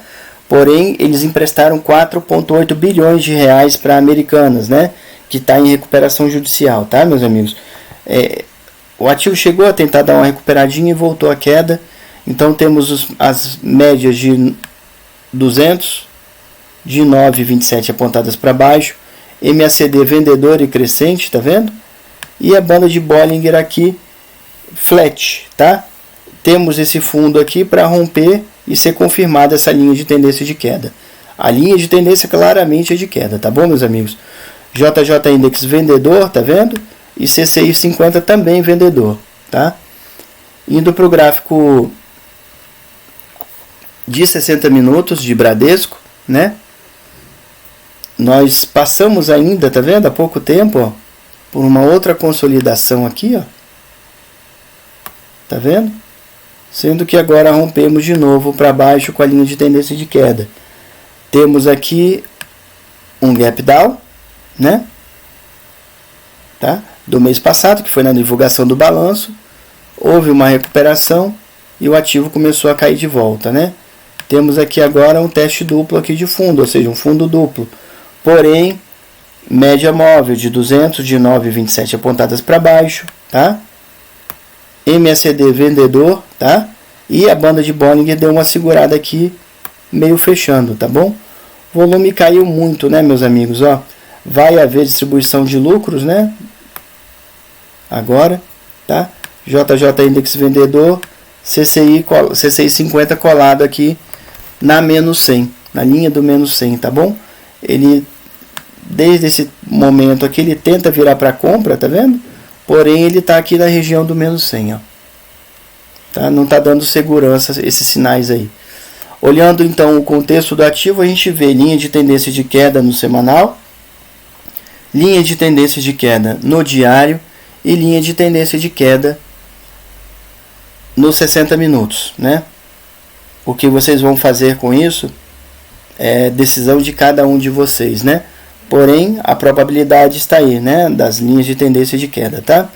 Porém, eles emprestaram 4,8 bilhões de reais para Americanas, né? Que está em recuperação judicial, tá, meus amigos? O ativo chegou a tentar dar uma recuperadinha e voltou à queda. Então, temos as médias de 200, de 9,27 apontadas para baixo. MACD vendedor e crescente, tá vendo? E a banda de Bollinger aqui, flat, tá? Temos esse fundo aqui para romper e ser confirmada essa linha de tendência de queda. A linha de tendência claramente é de queda, tá bom, meus amigos? JJ Index vendedor, tá vendo? E CCI 50 também vendedor, tá? Indo para o gráfico de 60 minutos de Bradesco, né? Nós passamos ainda, tá vendo? Há pouco tempo, ó, por uma outra consolidação aqui, ó. Tá vendo? Sendo que agora rompemos de novo para baixo com a linha de tendência de queda. Temos aqui um gap down, né? Tá? Do mês passado, que foi na divulgação do balanço. Houve uma recuperação e o ativo começou a cair de volta, né? Temos aqui agora um teste duplo aqui de fundo, ou seja, um fundo duplo. Porém, média móvel de 200, de 9,27 apontadas para baixo, tá? MACD vendedor, tá? E a banda de Bollinger deu uma segurada aqui, meio fechando, tá bom? O volume caiu muito, né, meus amigos, ó. Vai haver distribuição de lucros, né? Agora, tá? JJ Index vendedor, CCI 50 colado aqui na menos 100, na linha do menos 100, tá bom? Ele, desde esse momento aqui, ele tenta virar para compra, tá vendo? Porém, ele está aqui na região do menos 100, ó. Tá? Não está dando segurança esses sinais aí. Olhando então o contexto do ativo, a gente vê linha de tendência de queda no semanal, linha de tendência de queda no diário e linha de tendência de queda nos 60 minutos, né? O que vocês vão fazer com isso é decisão de cada um de vocês, né? Porém, a probabilidade está aí, né? Das linhas de tendência de queda, tá?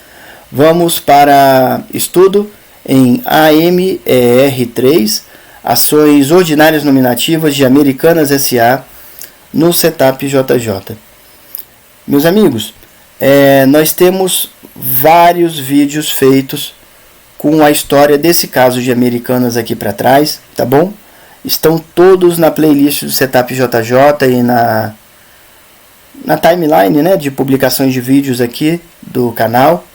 Vamos para estudo em AMER3, ações ordinárias nominativas de Americanas S.A. no setup JJ. Meus amigos, nós temos vários vídeos feitos com a história desse caso de Americanas aqui para trás, tá bom? Estão todos na playlist do setup JJ e na timeline, né, de publicações de vídeos aqui do canal.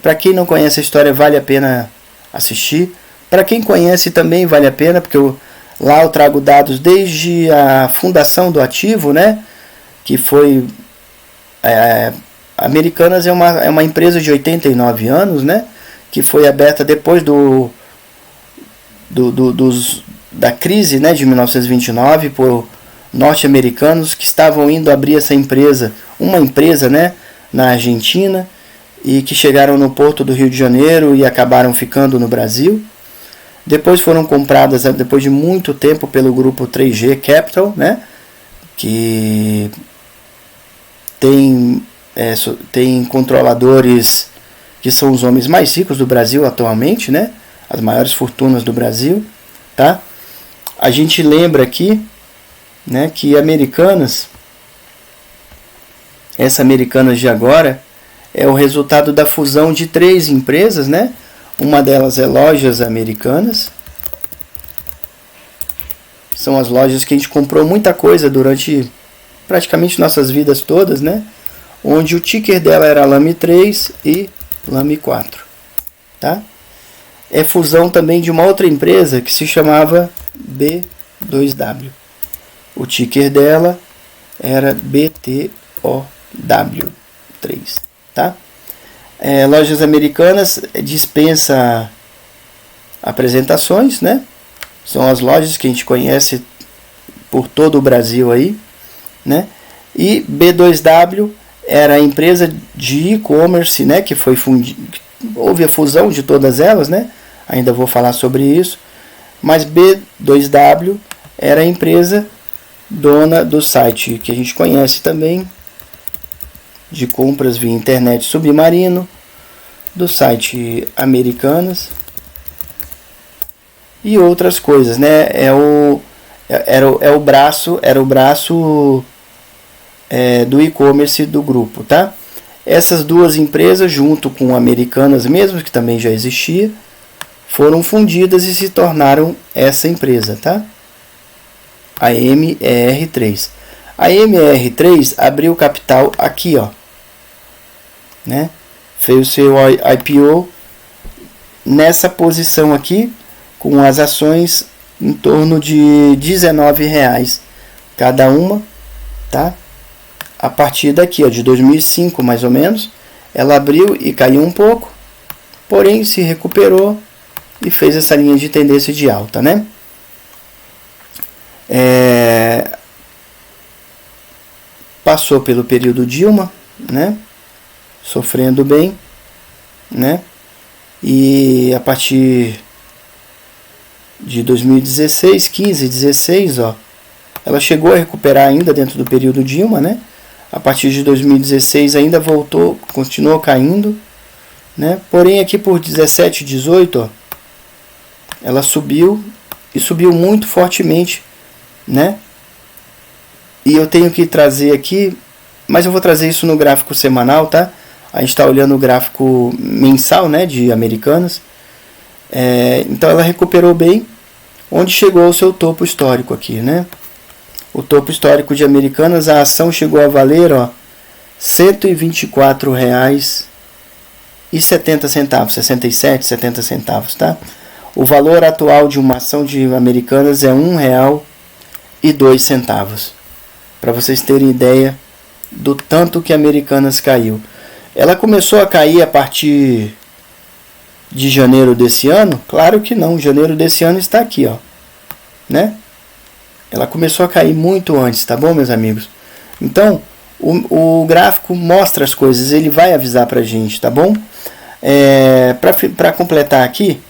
Para quem não conhece a história, vale a pena assistir. Para quem conhece também vale a pena, porque Lá eu trago dados desde a fundação do ativo, né? Que foi... Americanas é uma empresa de 89 anos, né? Que foi aberta depois da crise, né, de 1929 por norte-americanos que estavam indo abrir essa empresa, uma empresa, né, na Argentina, e que chegaram no porto do Rio de Janeiro e acabaram ficando no Brasil. Depois foram compradas, depois de muito tempo, pelo grupo 3G Capital, né, que tem controladores que são os homens mais ricos do Brasil atualmente, né, as maiores fortunas do Brasil, tá? A gente lembra aqui, né, que Americanas, essa Americanas de agora, é o resultado da fusão de 3 empresas, né? Uma delas é Lojas Americanas. São as lojas que a gente comprou muita coisa durante praticamente nossas vidas todas, né? Onde o ticker dela era Lame 3 e Lame 4, tá? É fusão também de uma outra empresa que se chamava B2W. O ticker dela era BTOW3, tá? Lojas Americanas dispensa apresentações, né? São as lojas que a gente conhece por todo o Brasil aí, né? E B2W era a empresa de e-commerce, né? Que foi houve a fusão de todas elas, né? Ainda vou falar sobre isso. Mas B2W era a empresa dona do site que a gente conhece também, de compras via internet Submarino, do site Americanas e outras coisas, né? Era o braço do e-commerce do grupo, tá? Essas duas empresas, junto com Americanas mesmo, que também já existia, foram fundidas e se tornaram essa empresa, tá? A MR3. A MR3 abriu capital aqui, ó, né? Fez o seu IPO nessa posição aqui, com as ações em torno de R$19 cada uma, tá? A partir daqui, ó, de 2005 mais ou menos, ela abriu e caiu um pouco, porém se recuperou e fez essa linha de tendência de alta, né? Passou pelo período Dilma, né? Sofrendo bem, né? E a partir de 2016, 15, 16, ó, ela chegou a recuperar ainda dentro do período Dilma, né? A partir de 2016 ainda voltou, continuou caindo, né? Porém aqui por 17, 18, ó, ela subiu e subiu muito fortemente, né? E eu tenho que trazer aqui, mas eu vou trazer isso no gráfico semanal, tá? A gente está olhando o gráfico mensal, né, de Americanas. Então ela recuperou bem, onde chegou ao seu topo histórico aqui, né? O topo histórico de Americanas, a ação chegou a valer, ó, R$124,70, 67, 70 centavos, tá? O valor atual de uma ação de Americanas é R$1,02, para vocês terem ideia do tanto que Americanas caiu. Ela começou a cair a partir de janeiro desse ano? Claro que não, janeiro desse ano está aqui, ó, né? Ela começou a cair muito antes, tá bom, meus amigos? Então, o gráfico mostra as coisas, ele vai avisar pra gente, tá bom? Para completar aqui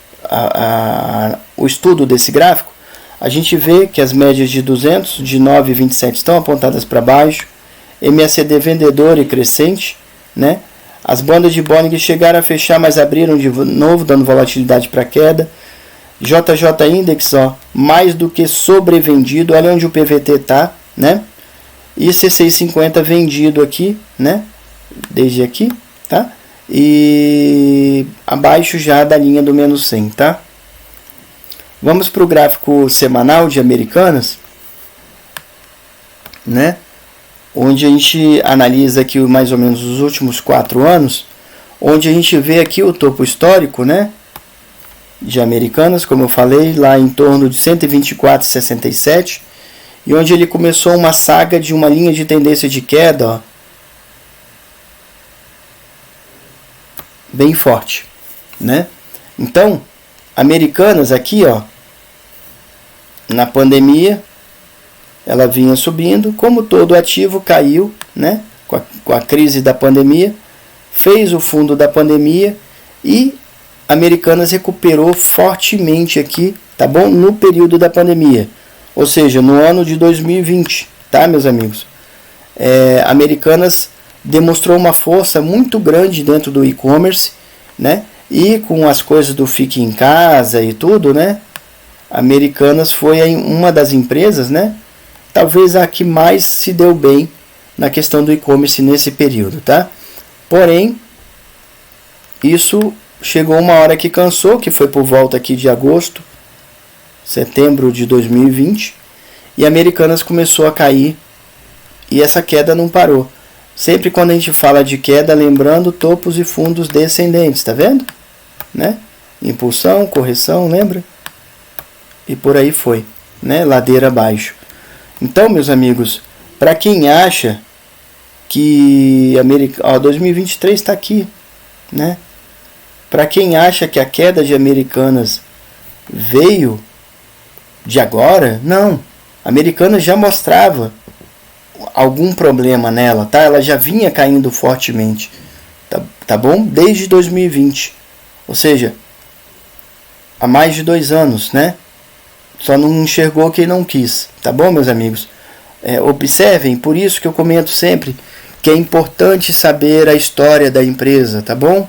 o estudo desse gráfico, a gente vê que as médias de 200, de 9,27 estão apontadas para baixo, MACD vendedor e crescente, né? As bandas de Bollinger chegaram a fechar, mas abriram de novo, dando volatilidade para queda. JJ Index, ó, mais do que sobrevendido, olha onde o PVT tá, né? E C650 vendido aqui, né? Desde aqui, tá? E abaixo já da linha do menos 100, tá? Vamos para o gráfico semanal de Americanas, né? Onde a gente analisa aqui mais ou menos os últimos 4 anos, onde a gente vê aqui o topo histórico, né? de Americanas, como eu falei, lá em torno de 124,67, e onde ele começou uma saga de uma linha de tendência de queda, ó, bem forte, né? Então, Americanas aqui, ó, na pandemia, ela vinha subindo, como todo ativo caiu, né? Com a crise da pandemia, fez o fundo da pandemia e Americanas recuperou fortemente aqui, tá bom? No período da pandemia, ou seja, no ano de 2020, tá, meus amigos? Americanas demonstrou uma força muito grande dentro do e-commerce, né? E com as coisas do fique em casa e tudo, né? Americanas foi uma das empresas, né? Talvez a que mais se deu bem na questão do e-commerce nesse período, tá? Porém, isso chegou uma hora que cansou, que foi por volta aqui de agosto, setembro de 2020, e Americanas começou a cair, e essa queda não parou. Sempre quando a gente fala de queda, lembrando topos e fundos descendentes, tá vendo? Né? Impulsão, correção, lembra? E por aí foi, né? Ladeira abaixo. Então, meus amigos, para quem acha que 2023 está aqui, né? Para quem acha que a queda de Americanas veio de agora, não. Americanas já mostrava algum problema nela, tá? Ela já vinha caindo fortemente, tá bom? Desde 2020, ou seja, há mais de 2 anos, né? Só não enxergou quem não quis, tá bom, meus amigos? Observem, por isso que eu comento sempre que é importante saber a história da empresa, tá bom?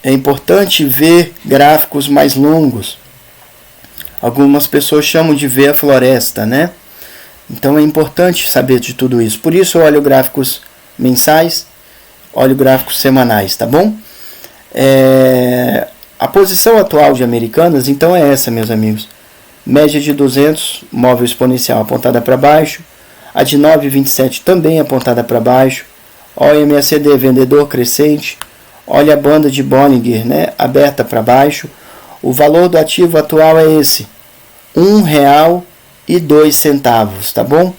É importante ver gráficos mais longos. Algumas pessoas chamam de ver a floresta, né? Então é importante saber de tudo isso. Por isso eu olho gráficos mensais, olho gráficos semanais, tá bom? A posição atual de Americanas, então, é essa, meus amigos. Média de 200, móvel exponencial apontada para baixo. A de 9,27 também apontada para baixo. Olha o MACD, vendedor crescente. Olha a banda de Bollinger, né, aberta para baixo. O valor do ativo atual é esse, R$1,02, tá bom?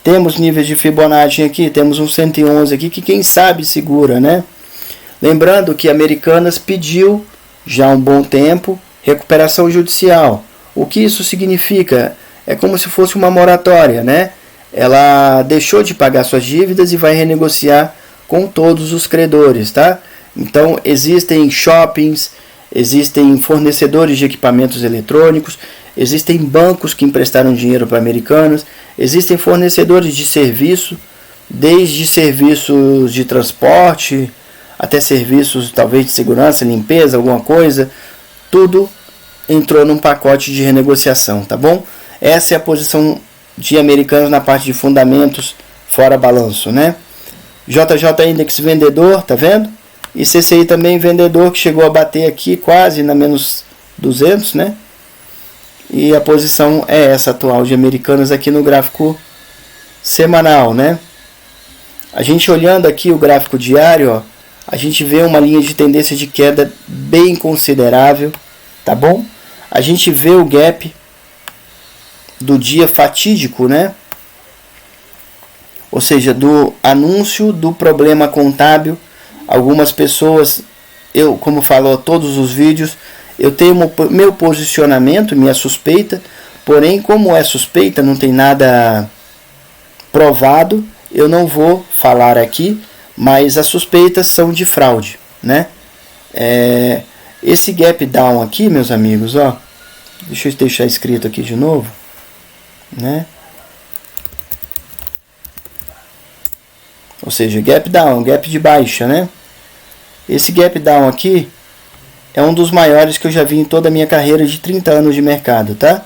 Temos níveis de Fibonacci aqui, temos um 111 aqui, que quem sabe segura, né? Lembrando que Americanas pediu já há um bom tempo recuperação judicial. O que isso significa? É como se fosse uma moratória, né? Ela deixou de pagar suas dívidas e vai renegociar com todos os credores, tá? Então, existem shoppings, existem fornecedores de equipamentos eletrônicos, existem bancos que emprestaram dinheiro para Americanas, existem fornecedores de serviço, desde serviços de transporte até serviços talvez de segurança, limpeza, alguma coisa, tudo entrou num pacote de renegociação, tá bom? Essa é a posição de Americanas na parte de fundamentos fora balanço, né? JJ Index vendedor, tá vendo? E CCI também vendedor, que chegou a bater aqui quase na menos 200, né? E a posição é essa atual de Americanas aqui no gráfico semanal, né? A gente olhando aqui o gráfico diário, ó, a gente vê uma linha de tendência de queda bem considerável, tá bom? A gente vê o gap do dia fatídico, né? Ou seja, do anúncio do problema contábil. Algumas pessoas, eu, como falo todos os vídeos, eu tenho meu posicionamento, minha suspeita, porém, como é suspeita, não tem nada provado, eu não vou falar aqui, mas as suspeitas são de fraude, né? Esse gap down aqui, meus amigos, ó, deixa eu deixar escrito aqui de novo, né? Ou seja, gap down, gap de baixa, né? Esse gap down aqui é um dos maiores que eu já vi em toda a minha carreira de 30 anos de mercado, tá?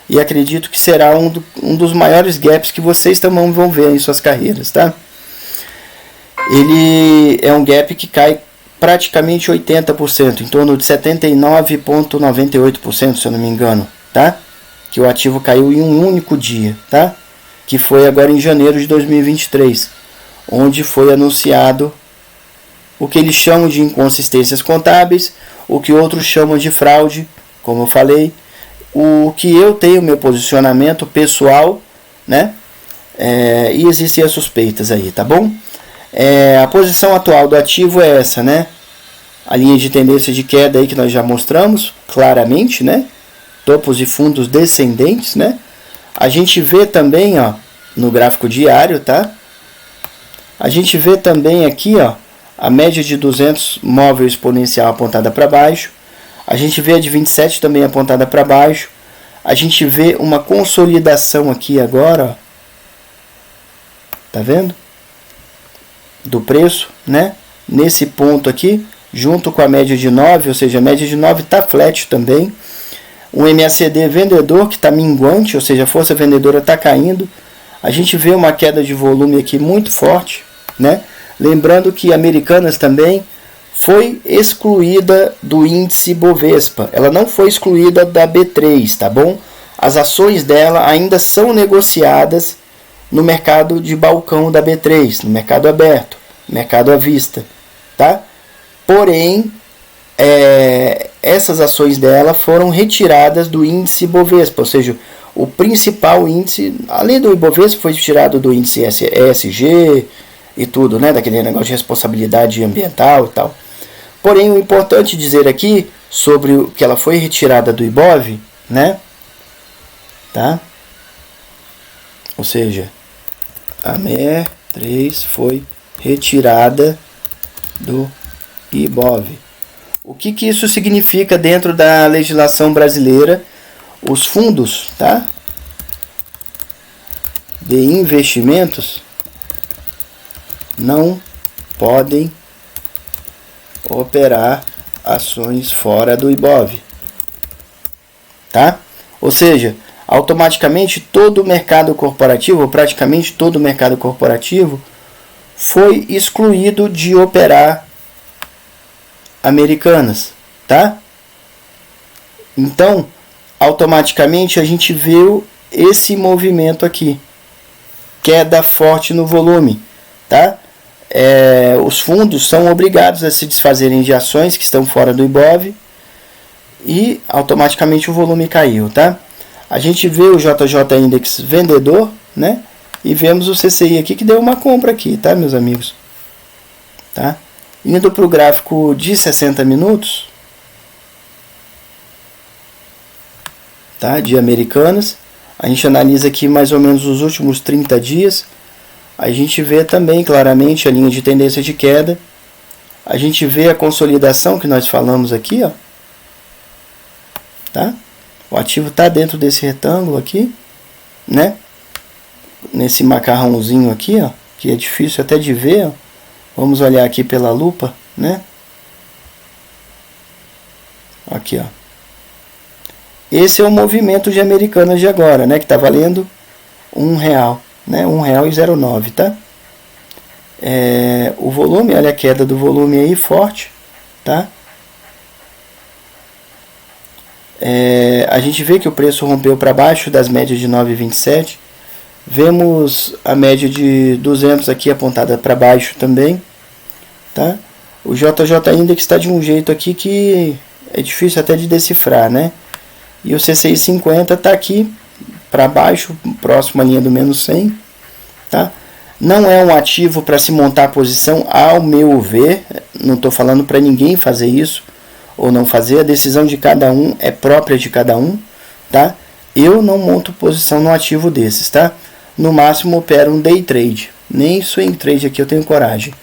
E acredito que será um dos maiores gaps que vocês também vão ver em suas carreiras, tá? Ele é um gap que cai praticamente 80%, em torno de 79,98%, se eu não me engano, tá? Que o ativo caiu em um único dia, tá? Que foi agora em janeiro de 2023, onde foi anunciado o que eles chamam de inconsistências contábeis, o que outros chamam de fraude, como eu falei. O que eu tenho, meu posicionamento pessoal, né? E existem as suspeitas aí, tá bom? A posição atual do ativo é essa, né? A linha de tendência de queda aí que nós já mostramos claramente, né? Topos e fundos descendentes, né? A gente vê também, ó, no gráfico diário, tá? A gente vê também aqui, ó, a média de 200 móvel exponencial apontada para baixo. A gente vê a de 27 também apontada para baixo. A gente vê uma consolidação aqui agora, ó. Tá vendo? Do preço, né? Nesse ponto aqui, junto com a média de 9, ou seja, a média de 9 está flat também. Um MACD vendedor que está minguante, ou seja, a força vendedora está caindo. A gente vê uma queda de volume aqui muito forte, né? Lembrando que Americanas também foi excluída do índice Bovespa. Ela não foi excluída da B3, tá bom? As ações dela ainda são negociadas no mercado de balcão da B3, no mercado aberto, mercado à vista, tá? Porém, essas ações dela foram retiradas do índice Bovespa, ou seja, o principal índice, além do Ibovespa, foi tirado do índice ESG e tudo, né? Daquele negócio de responsabilidade ambiental e tal. Porém, o importante dizer aqui sobre o que ela foi retirada do Ibov, né? Tá? Ou seja, a MER3 foi retirada do Ibov. O que isso significa dentro da legislação brasileira? Os fundos, tá? De investimentos não podem operar ações fora do Ibov, tá? Ou seja, automaticamente todo o mercado corporativo, ou praticamente todo o mercado corporativo, foi excluído de operar Americanas, tá? Então, automaticamente a gente viu esse movimento aqui, queda forte no volume, tá? Os fundos são obrigados a se desfazerem de ações que estão fora do Ibov e automaticamente o volume caiu, tá? A gente vê o JJ Index vendedor, né? E vemos o CCI aqui que deu uma compra aqui, tá, meus amigos? Tá? Indo para o gráfico de 60 minutos, tá? De Americanas, a gente analisa aqui mais ou menos os últimos 30 dias. A gente vê também claramente a linha de tendência de queda. A gente vê a consolidação que nós falamos aqui, ó. Tá? O ativo está dentro desse retângulo aqui, né? Nesse macarrãozinho aqui, ó, que é difícil até de ver, ó. Vamos olhar aqui pela lupa, né? Aqui, ó. Esse é o movimento de Americanas de agora, né? Que está valendo R$1, né? R$1,09, tá? O volume, olha a queda do volume aí forte, tá? A gente vê que o preço rompeu para baixo das médias de 9,27. Vemos a média de 200 aqui apontada para baixo também, tá? O JJ Index está de um jeito aqui que é difícil até de decifrar, né? E o CCI 50 está aqui para baixo, próximo à linha do menos 100, tá? Não é um ativo para se montar a posição, ao meu ver. Não estou falando para ninguém fazer isso ou não fazer. A decisão de cada um é própria de cada um, tá? Eu não monto posição no ativo desses, tá? No máximo opero um day trade. Nem swing trade aqui eu tenho coragem.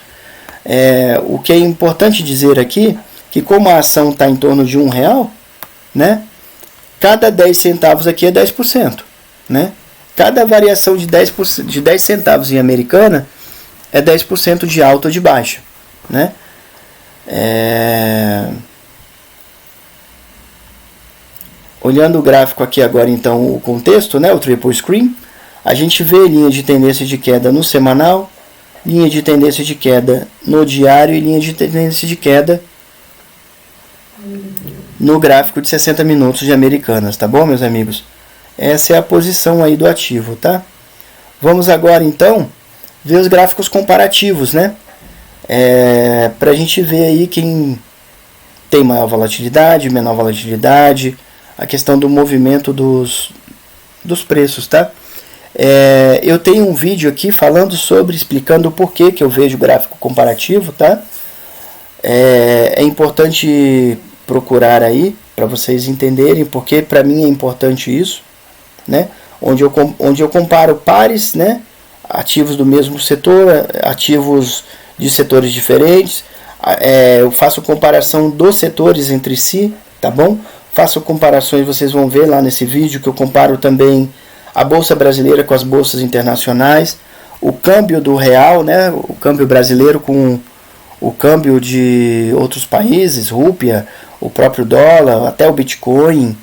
O que é importante dizer aqui, que como a ação está em torno de R$1, né? Cada 10 centavos aqui é 10%, né? Cada variação de 10 centavos em Americana é 10% de alta ou de baixa, né? Olhando o gráfico aqui agora, então, o contexto, né? O triple screen, a gente vê linha de tendência de queda no semanal, linha de tendência de queda no diário e linha de tendência de queda no gráfico de 60 minutos de Americanas, tá bom, meus amigos? Essa é a posição aí do ativo, tá? Vamos agora, então, ver os gráficos comparativos, né? Para a gente ver aí quem tem maior volatilidade, menor volatilidade, a questão do movimento dos preços, tá? Eu tenho um vídeo aqui falando sobre, explicando o porquê que eu vejo gráfico comparativo, tá? É importante procurar aí para vocês entenderem porque para mim é importante isso, né? Onde eu comparo pares, né? Ativos do mesmo setor, ativos de setores diferentes. Eu faço comparação dos setores entre si, tá bom? Faço comparações, vocês vão ver lá nesse vídeo que eu comparo também a bolsa brasileira com as bolsas internacionais, o câmbio do real, né? O câmbio brasileiro com o câmbio de outros países, rúpia, o próprio dólar, até o Bitcoin,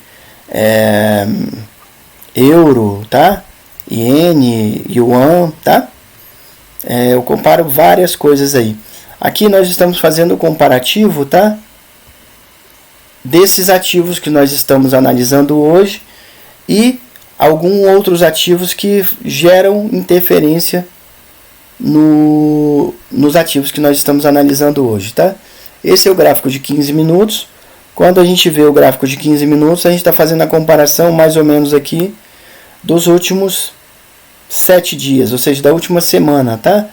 euro, tá? Iene, yuan, tá? Eu comparo várias coisas aí. Aqui nós estamos fazendo o comparativo, tá? Desses ativos que nós estamos analisando hoje e alguns outros ativos que geram interferência nos ativos que nós estamos analisando hoje, tá? Esse é o gráfico de 15 minutos. Quando a gente vê o gráfico de 15 minutos, a gente está fazendo a comparação mais ou menos aqui dos últimos 7 dias, ou seja, da última semana, tá?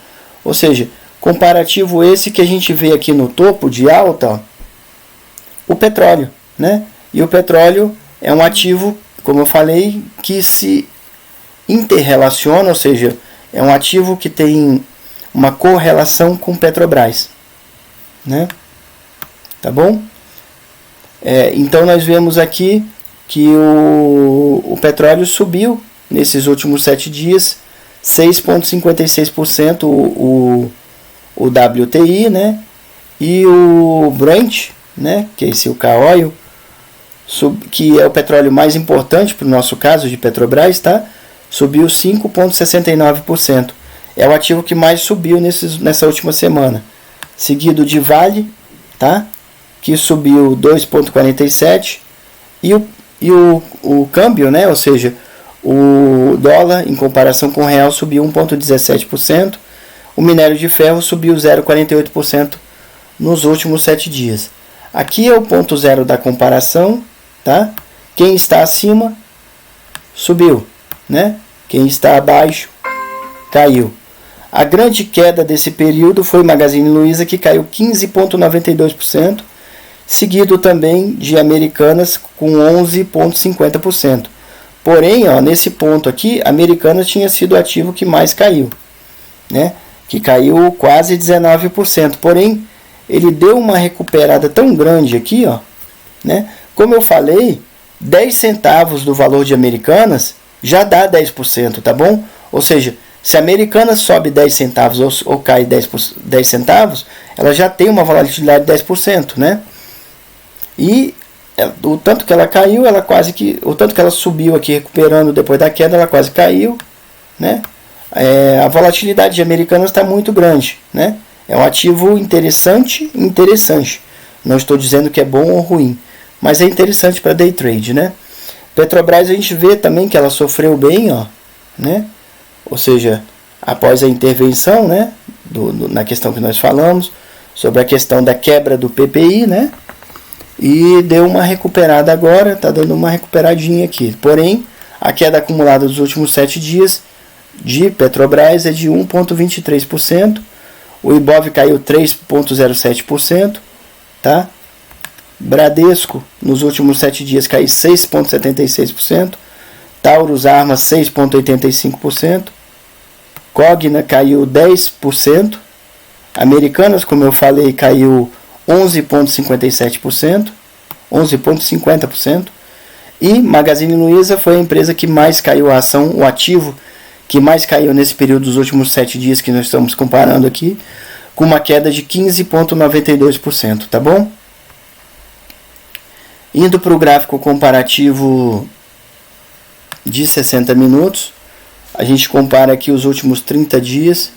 Ou seja, comparativo esse que a gente vê aqui no topo de alta, ó, o petróleo, né? E o petróleo é um ativo, como eu falei, que se interrelaciona, ou seja, é um ativo que tem uma correlação com Petrobras, né? Tá bom? Então nós vemos aqui que o petróleo subiu nesses últimos 7 dias 6,56% o WTI, né? E o Brent, né? Que é esse o K-Oil, que é o petróleo mais importante para o nosso caso de Petrobras, tá? Subiu 5,69%. É o ativo que mais subiu nessa última semana. Seguido de Vale, tá? Que subiu 2,47%. E o câmbio, né? Ou seja, o dólar em comparação com o real subiu 1,17%. O minério de ferro subiu 0,48% nos últimos 7 dias. Aqui é o ponto zero da comparação, tá? Quem está acima subiu, né? Quem está abaixo caiu. A grande queda desse período foi Magazine Luiza, que caiu 15,92%, seguido também de Americanas com 11,50%. Porém, ó, nesse ponto aqui, Americanas tinha sido o ativo que mais caiu, né? Que caiu quase 19%. Porém, ele deu uma recuperada tão grande aqui, ó, né? Como eu falei, 10 centavos do valor de Americanas já dá 10%, tá bom? Ou seja, se a Americanas sobe 10 centavos ou cai 10 centavos, ela já tem uma volatilidade de 10%, né? E o tanto que ela caiu, o tanto que ela subiu aqui recuperando depois da queda, ela quase caiu, né? A volatilidade de Americanas está muito grande, né? É um ativo interessante. Não estou dizendo que é bom ou ruim, mas é interessante para day trade, né? Petrobras a gente vê também que ela sofreu bem, ó, né? Ou seja, após a intervenção, né? Na questão que nós falamos sobre a questão da quebra do PPI, né? E deu uma recuperada agora, está dando uma recuperadinha aqui. Porém, a queda acumulada dos últimos 7 dias de Petrobras é de 1,23%. O Ibov caiu 3,07%, tá? Bradesco nos últimos 7 dias caiu 6,76%. Taurus Armas 6,85%. Cogna caiu 10%. Americanas, como eu falei, caiu 11,57%, 11,50%. E Magazine Luiza foi a empresa que mais caiu a ação, o ativo que mais caiu nesse período dos últimos 7 dias que nós estamos comparando aqui, com uma queda de 15,92%, tá bom? Indo para o gráfico comparativo de 60 minutos, a gente compara aqui os últimos 30 dias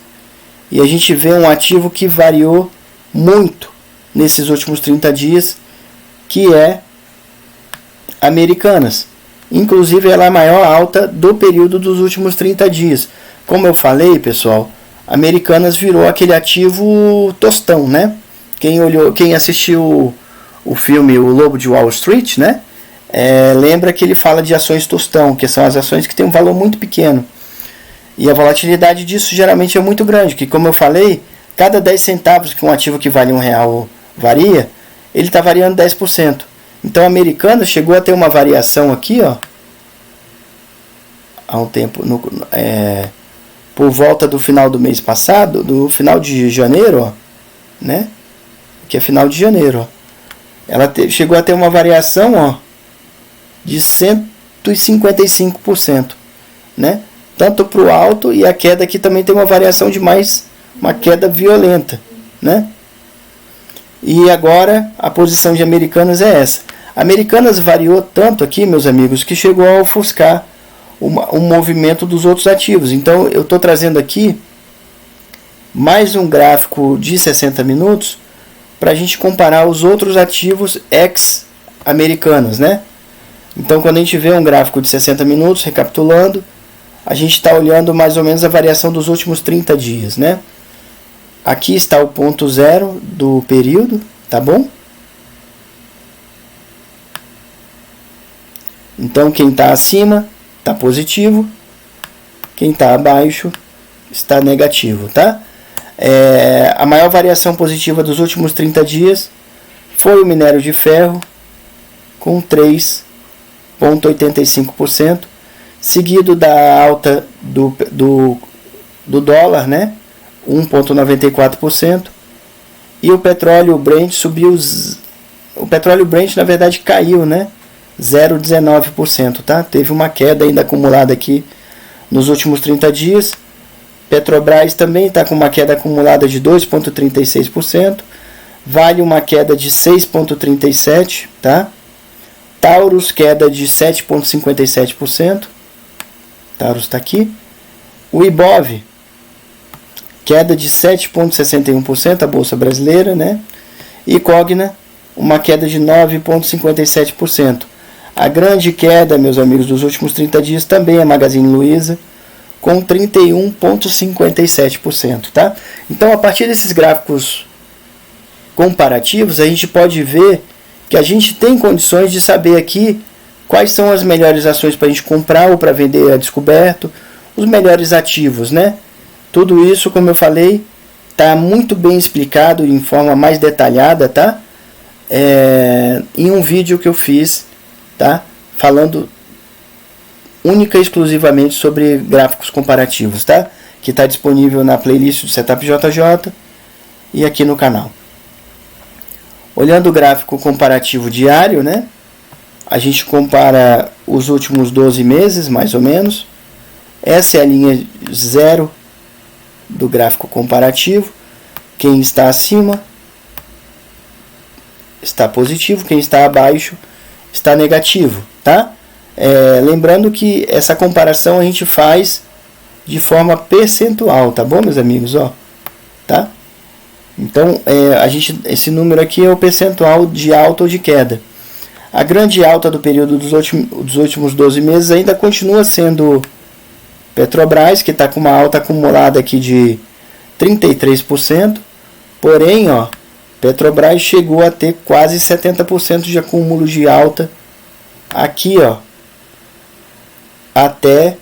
e a gente vê um ativo que variou muito nesses últimos 30 dias, que é Americanas. Inclusive ela é a maior alta do período dos últimos 30 dias. Como eu falei, pessoal, Americanas virou aquele ativo tostão, né? Quem assistiu o filme O Lobo de Wall Street, né? lembra que ele fala de ações tostão, que são as ações que têm um valor muito pequeno. E a volatilidade disso geralmente é muito grande, que como eu falei, cada 10 centavos que um ativo que vale R$1 varia, ele está variando 10%. Então a Americanas chegou a ter uma variação aqui, ó, há um tempo, por volta do final do mês passado, do final de janeiro, ó, né? Que é final de janeiro, ó. Ela chegou a ter uma variação, ó, de 155%, né? Tanto para o alto, e a queda aqui também tem uma variação de uma queda violenta, né? E agora a posição de Americanas é essa. Americanas variou tanto aqui, meus amigos, que chegou a ofuscar o movimento dos outros ativos. Então eu estou trazendo aqui mais um gráfico de 60 minutos para a gente comparar os outros ativos ex-Americanas, né? Então quando a gente vê um gráfico de 60 minutos, recapitulando, a gente está olhando mais ou menos a variação dos últimos 30 dias, né? Aqui está o ponto zero do período, tá bom? Então quem está acima está positivo, quem está abaixo está negativo, tá? A maior variação positiva dos últimos 30 dias foi o minério de ferro, com 3,85%, seguido da alta do dólar, né? 1,94%, e o petróleo Brent subiu. O petróleo Brent na verdade caiu, né? 0,19%, tá? Teve uma queda ainda acumulada aqui nos últimos 30 dias. Petrobras também está com uma queda acumulada de 2,36%. Vale uma queda de 6,37%, tá? Taurus queda de 7,57%. Taurus está aqui. O Ibov queda de 7,61%, a bolsa brasileira, né? E Cogna uma queda de 9,57%. A grande queda, meus amigos, dos últimos 30 dias também é a Magazine Luiza, com 31,57%, tá? Então, a partir desses gráficos comparativos, a gente pode ver que a gente tem condições de saber aqui quais são as melhores ações para a gente comprar ou para vender a descoberto, os melhores ativos, né? Tudo isso, como eu falei, está muito bem explicado em forma mais detalhada, tá? Em um vídeo que eu fiz, tá? Falando única e exclusivamente sobre gráficos comparativos, tá? Que está disponível na playlist do Setup JJ e aqui no canal. Olhando o gráfico comparativo diário, né? A gente compara os últimos 12 meses, mais ou menos. Essa é a linha 0 do gráfico comparativo. Quem está acima está positivo, quem está abaixo está negativo, tá? Lembrando que essa comparação a gente faz de forma percentual, tá bom, meus amigos? Ó, tá? Então, esse número aqui é o percentual de alta ou de queda. A grande alta do período dos últimos 12 meses ainda continua sendo Petrobras, que está com uma alta acumulada aqui de 33%. Porém, ó, Petrobras chegou a ter quase 70% de acúmulo de alta aqui, ó, até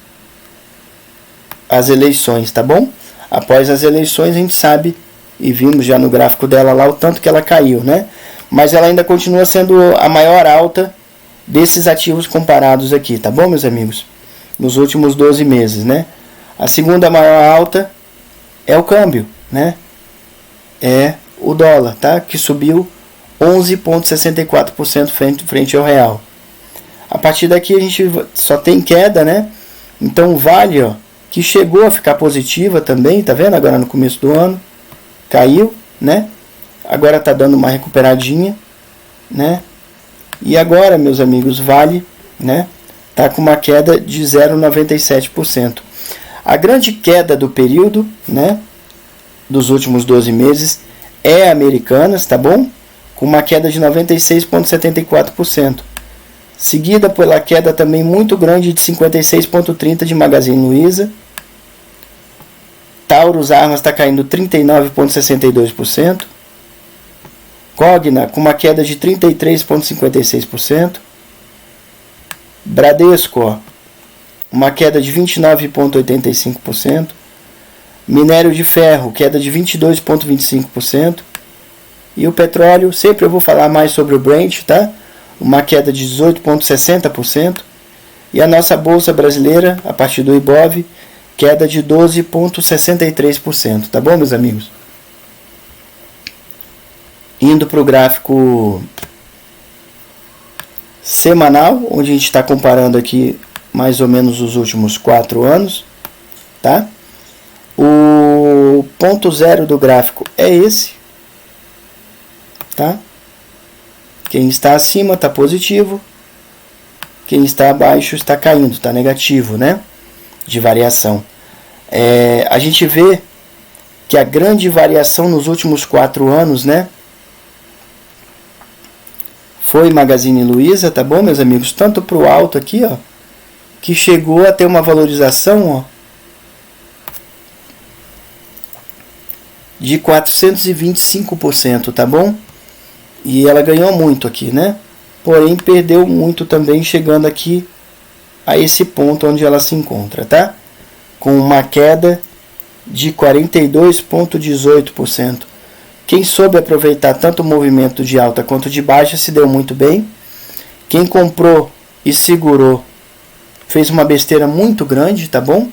as eleições, tá bom? Após as eleições a gente sabe, e vimos já no gráfico dela lá o tanto que ela caiu, né? Mas ela ainda continua sendo a maior alta desses ativos comparados aqui, tá bom, meus amigos? Nos últimos 12 meses, né? A segunda maior alta é o câmbio, né? É o dólar, tá? Que subiu 11,64% frente ao real. A partir daqui a gente só tem queda, né? Então o Vale, ó, que chegou a ficar positiva também, tá vendo? Agora no começo do ano caiu, né? Agora tá dando uma recuperadinha, né? E agora, meus amigos, Vale, né, tá com uma queda de 0,97%. A grande queda do período, né, dos últimos 12 meses é Americanas, tá bom? Com uma queda de 96,74%. Seguida pela queda também muito grande de 56,30% de Magazine Luiza. Taurus Armas está caindo 39,62%. Cogna com uma queda de 33,56%. Bradesco, ó, uma queda de 29,85%. Minério de ferro, queda de 22,25%. E o petróleo, sempre eu vou falar mais sobre o Brent, tá? Uma queda de 18,60%. E a nossa bolsa brasileira, a partir do Ibov, queda de 12,63%, tá bom, meus amigos? Indo para o gráfico semanal, onde a gente está comparando aqui mais ou menos os últimos 4 anos, tá? O ponto zero do gráfico é esse, tá? Quem está acima está positivo, quem está abaixo está caindo, está negativo, né? De variação. A gente vê que a grande variação nos últimos 4 anos, né? Foi Magazine Luiza, tá bom, meus amigos? Tanto para o alto aqui, ó, que chegou a ter uma valorização, ó, de 425%, tá bom? E ela ganhou muito aqui, né? Porém, perdeu muito também chegando aqui a esse ponto onde ela se encontra, tá? Com uma queda de 42,18%. Quem soube aproveitar tanto o movimento de alta quanto de baixa se deu muito bem. Quem comprou e segurou fez uma besteira muito grande, tá bom?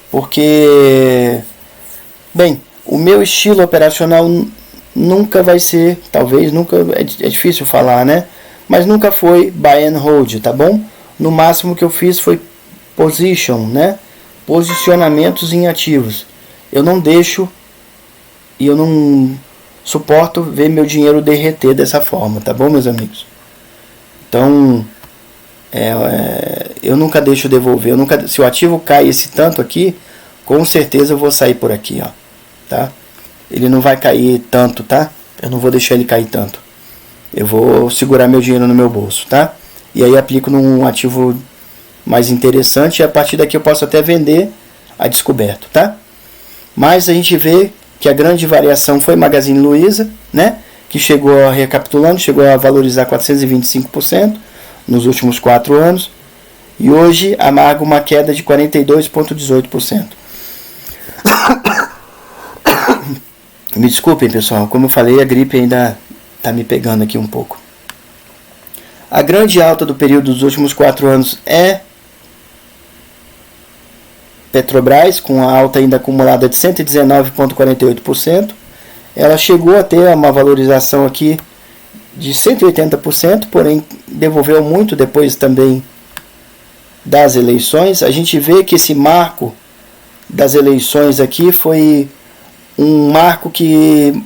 Porque, bem, o meu estilo operacional nunca vai ser, talvez, nunca, é difícil falar, né? Mas nunca foi buy and hold, tá bom? No máximo que eu fiz foi position, né? Posicionamentos em ativos. Eu não deixo e eu não suporto ver meu dinheiro derreter dessa forma, tá bom, meus amigos? Então, eu nunca deixo devolver. Se o ativo cai esse tanto aqui, com certeza eu vou sair por aqui, ó. Tá? Ele não vai cair tanto, tá? Eu não vou deixar ele cair tanto. Eu vou segurar meu dinheiro no meu bolso, tá? E aí aplico num ativo mais interessante e a partir daqui eu posso até vender a descoberto, tá? Mas a gente vê que a grande variação foi Magazine Luiza, né? Que chegou, recapitulando, chegou a valorizar 425% nos últimos 4 anos. E hoje amarga uma queda de 42,18%. Me desculpem, pessoal, como eu falei, a gripe ainda está me pegando aqui um pouco. A grande alta do período dos últimos 4 anos é Petrobras, com a alta ainda acumulada de 119,48%. Ela chegou a ter uma valorização aqui de 180%, porém devolveu muito depois também das eleições. A gente vê que esse marco das eleições aqui foi um marco que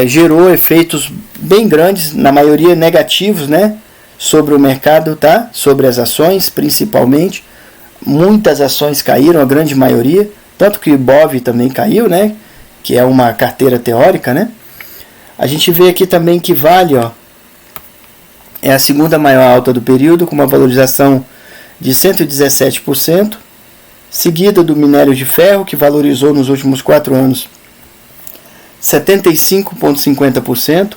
gerou efeitos bem grandes, na maioria negativos, né, sobre o mercado, tá? Sobre as ações, principalmente. Muitas ações caíram, a grande maioria, tanto que o Ibov também caiu, né, que é uma carteira teórica, né? A gente vê aqui também que Vale, ó, é a segunda maior alta do período, com uma valorização de 117%, seguida do minério de ferro, que valorizou nos últimos 4 anos 75,50%.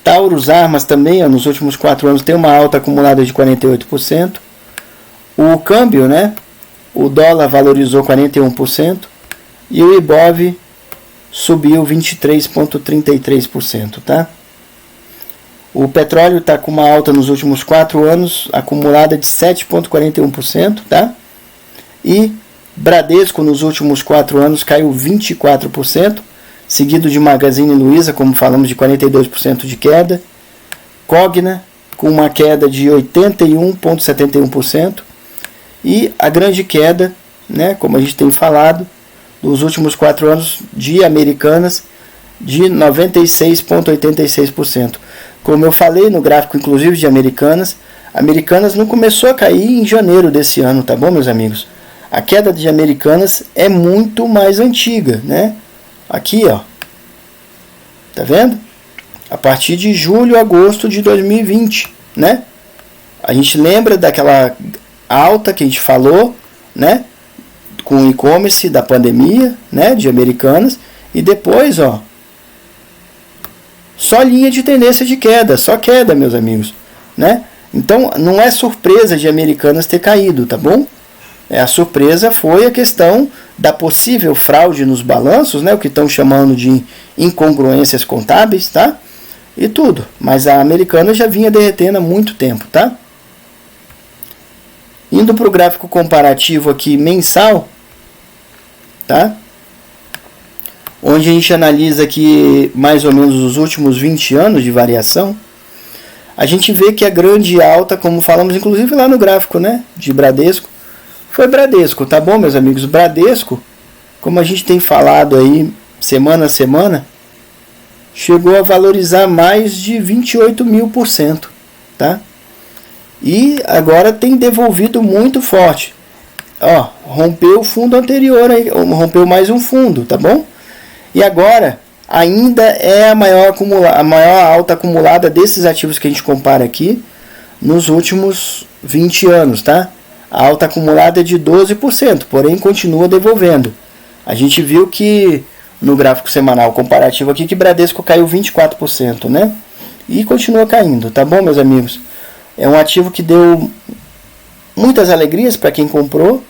Taurus Armas também, ó, nos últimos 4 anos, tem uma alta acumulada de 48%. O câmbio, né, o dólar valorizou 41%. E o Ibov subiu 23,33%, tá? O petróleo está com uma alta nos últimos 4 anos, acumulada de 7,41%, tá? E Bradesco nos últimos 4 anos caiu 24%, seguido de Magazine Luiza, como falamos, de 42% de queda. Cogna com uma queda de 81,71%. E a grande queda, né, como a gente tem falado, dos últimos 4 anos de Americanas, de 96,86%. Como eu falei no gráfico, inclusive, de Americanas não começou a cair em janeiro desse ano, tá bom, meus amigos? A queda de Americanas é muito mais antiga, né? Aqui, ó. Tá vendo? A partir de julho, agosto de 2020, né? A gente lembra daquela alta que a gente falou, né? Com o e-commerce da pandemia, né? De Americanas. E depois, ó, só linha de tendência de queda, só queda, meus amigos, né? Então, não é surpresa de Americanas ter caído, tá bom? A surpresa foi a questão da possível fraude nos balanços, né? O que estão chamando de incongruências contábeis, tá? E tudo. Mas a Americanas já vinha derretendo há muito tempo, tá? Indo para o gráfico comparativo aqui mensal, tá? Onde a gente analisa aqui mais ou menos os últimos 20 anos de variação, a gente vê que a grande alta, como falamos inclusive lá no gráfico, né, de Bradesco, foi Bradesco, tá bom, meus amigos? Bradesco, como a gente tem falado aí semana a semana, chegou a valorizar mais de 28.000%, tá? E agora tem devolvido muito forte. Ó, rompeu o fundo anterior, aí, rompeu mais um fundo, tá bom? E agora ainda é a maior alta acumulada desses ativos que a gente compara aqui nos últimos 20 anos, tá? A alta acumulada é de 12%, porém continua devolvendo. A gente viu que no gráfico semanal comparativo aqui que Bradesco caiu 24%, né? E continua caindo, tá bom, meus amigos? É um ativo que deu muitas alegrias para quem comprou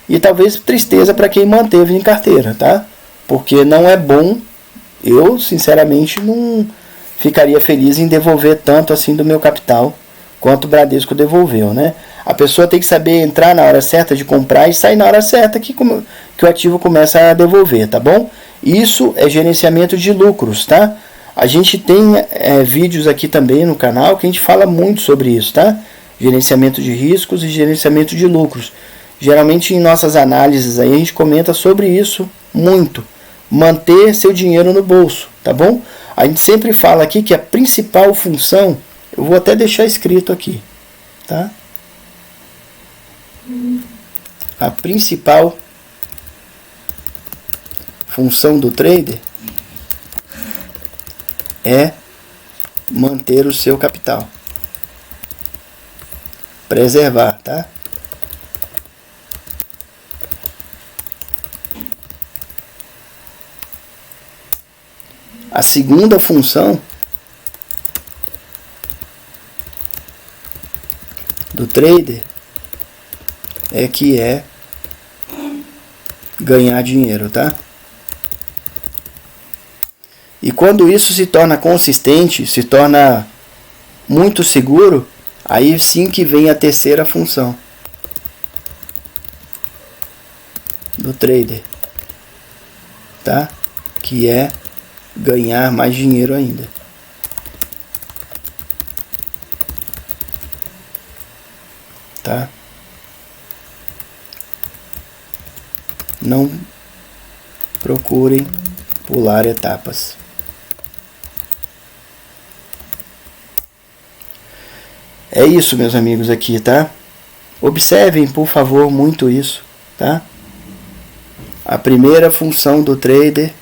e talvez tristeza para quem manteve em carteira, tá? Porque não é bom, eu sinceramente não ficaria feliz em devolver tanto assim do meu capital quanto o Bradesco devolveu, né? A pessoa tem que saber entrar na hora certa de comprar e sair na hora certa que o ativo começa a devolver, tá bom? Isso é gerenciamento de lucros, tá? A gente tem vídeos aqui também no canal que a gente fala muito sobre isso, tá? Gerenciamento de riscos e gerenciamento de lucros. Geralmente em nossas análises aí a gente comenta sobre isso muito. Manter seu dinheiro no bolso, tá bom? A gente sempre fala aqui que a principal função, eu vou até deixar escrito aqui, tá? A principal função do trader é manter o seu capital, preservar, tá? A segunda função do trader é ganhar dinheiro, tá? E quando isso se torna consistente, se torna muito seguro, aí sim que vem a terceira função do trader, tá? Que é ganhar mais dinheiro ainda. Tá? Não procurem pular etapas. É isso, meus amigos, aqui, tá? Observem, por favor, muito isso, tá? A primeira função do trader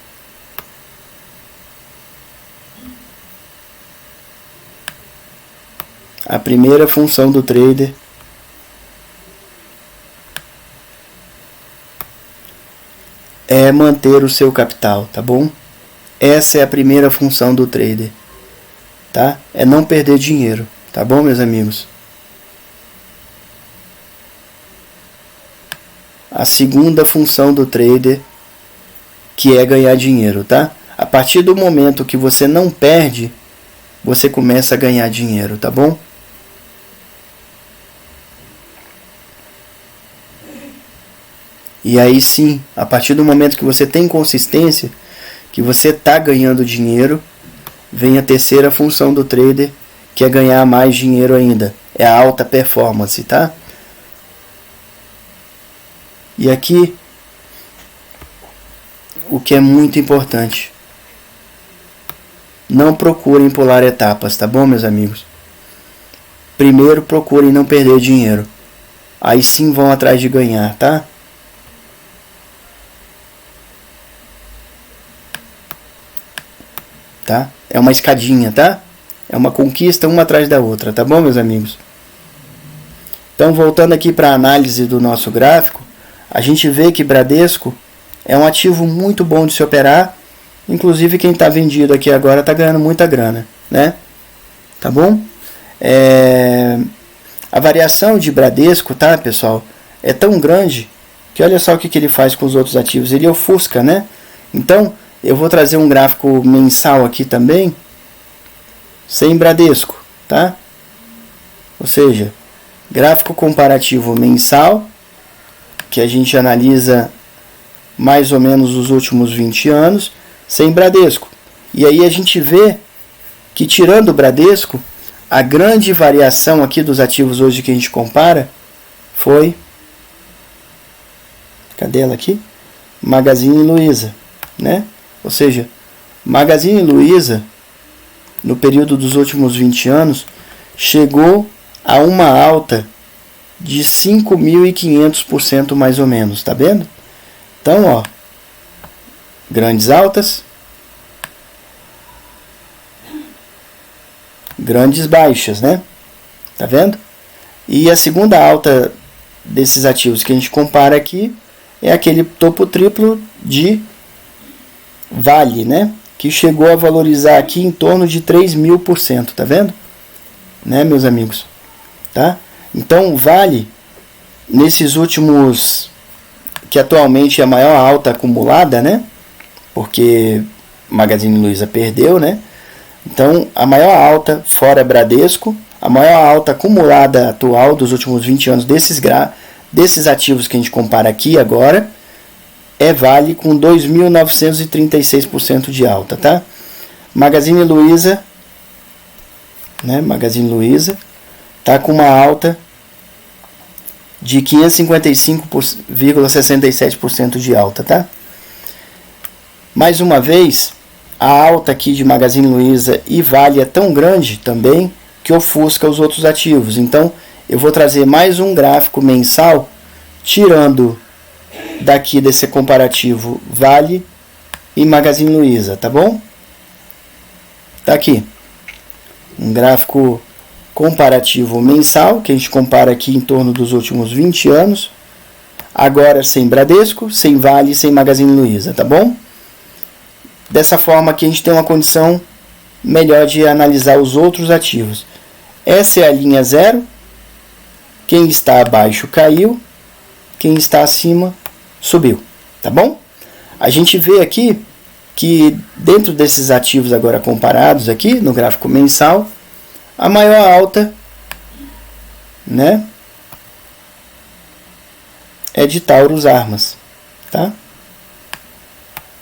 é manter o seu capital, tá bom? Essa é a primeira função do trader, tá? É não perder dinheiro, tá bom, meus amigos? A segunda função do trader, que é ganhar dinheiro, tá? A partir do momento que você não perde, você começa a ganhar dinheiro, tá bom? E aí sim, a partir do momento que você tem consistência, que você está ganhando dinheiro, vem a terceira função do trader, que é ganhar mais dinheiro ainda. É a alta performance, tá? E aqui, o que é muito importante, não procurem pular etapas, tá bom, meus amigos? Primeiro procurem não perder dinheiro. Aí sim vão atrás de ganhar, tá? Tá? É uma escadinha, tá? É uma conquista uma atrás da outra, tá bom, meus amigos? Então, voltando aqui para a análise do nosso gráfico, a gente vê que Bradesco é um ativo muito bom de se operar. Inclusive, quem está vendido aqui agora está ganhando muita grana, né? Tá bom? A variação de Bradesco, tá, pessoal, é tão grande que olha só o que ele faz com os outros ativos. Ele ofusca, né? Então, eu vou trazer um gráfico mensal aqui também, sem Bradesco, tá? Ou seja, gráfico comparativo mensal, que a gente analisa mais ou menos os últimos 20 anos, sem Bradesco. E aí a gente vê que, tirando o Bradesco, a grande variação aqui dos ativos hoje que a gente compara foi, cadê ela aqui? Magazine Luiza, né? Ou seja, Magazine Luiza, no período dos últimos 20 anos, chegou a uma alta de 5.500% mais ou menos, tá vendo? Então, ó, grandes altas, grandes baixas, né? Tá vendo? E a segunda alta desses ativos que a gente compara aqui é aquele topo triplo de Vale, né? Que chegou a valorizar aqui em torno de 3.000%, tá vendo? Né, meus amigos? Tá? Então, Vale, nesses últimos, que atualmente é a maior alta acumulada, né? Porque Magazine Luiza perdeu, né? Então, a maior alta fora Bradesco, a maior alta acumulada atual dos últimos 20 anos desses ativos que a gente compara aqui agora, é Vale com 2.936% de alta, tá? Magazine Luiza, né? Magazine Luiza tá com uma alta de 555,67% de alta, tá? Mais uma vez, a alta aqui de Magazine Luiza e Vale é tão grande também que ofusca os outros ativos. Então, eu vou trazer mais um gráfico mensal, tirando daqui desse comparativo Vale e Magazine Luiza, tá bom? Tá aqui um gráfico comparativo mensal, que a gente compara aqui em torno dos últimos 20 anos, agora sem Bradesco, sem Vale e sem Magazine Luiza, tá bom? Dessa forma aqui a gente tem uma condição melhor de analisar os outros ativos. Essa é a linha zero, quem está abaixo caiu, quem está acima subiu, tá bom? A gente vê aqui que dentro desses ativos agora comparados aqui no gráfico mensal, a maior alta, né, é de Taurus Armas, tá?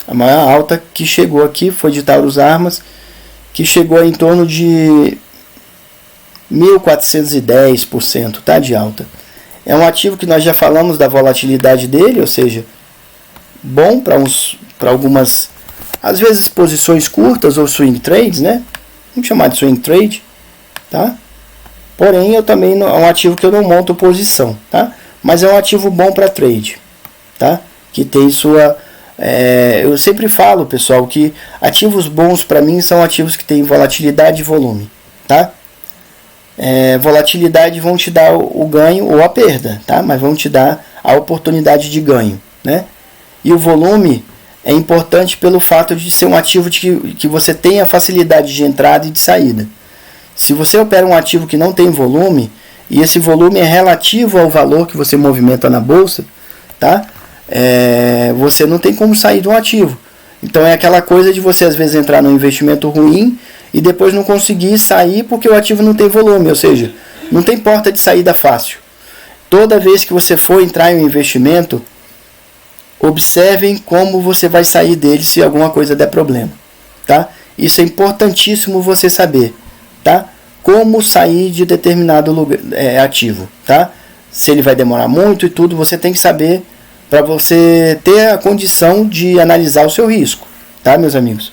A maior alta que chegou aqui foi de Taurus Armas, que chegou em torno de 1.410%, tá, de alta. É um ativo que nós já falamos da volatilidade dele, ou seja, bom para algumas, às vezes, posições curtas ou swing trades, né? Vamos chamar de swing trade, tá? Porém, eu também é um ativo que eu não monto posição, tá? Mas é um ativo bom para trade, tá? Que tem sua... eu sempre falo, pessoal, que ativos bons para mim são ativos que têm volatilidade e volume, tá? Volatilidade vão te dar o ganho ou a perda, tá? Mas vão te dar a oportunidade de ganho, né? E o volume é importante pelo fato de ser um ativo que você tem a facilidade de entrada e de saída. Se você opera um ativo que não tem volume, e esse volume é relativo ao valor que você movimenta na bolsa, tá? Você não tem como sair de um ativo. Então é aquela coisa de você às vezes entrar num investimento ruim e depois não conseguir sair porque o ativo não tem volume, ou seja, não tem porta de saída fácil. Toda vez que você for entrar em um investimento, observem como você vai sair dele se alguma coisa der problema, tá? Isso é importantíssimo você saber, tá? Como sair de determinado ativo, tá? Se ele vai demorar muito e tudo, você tem que saber para você ter a condição de analisar o seu risco, tá, meus amigos?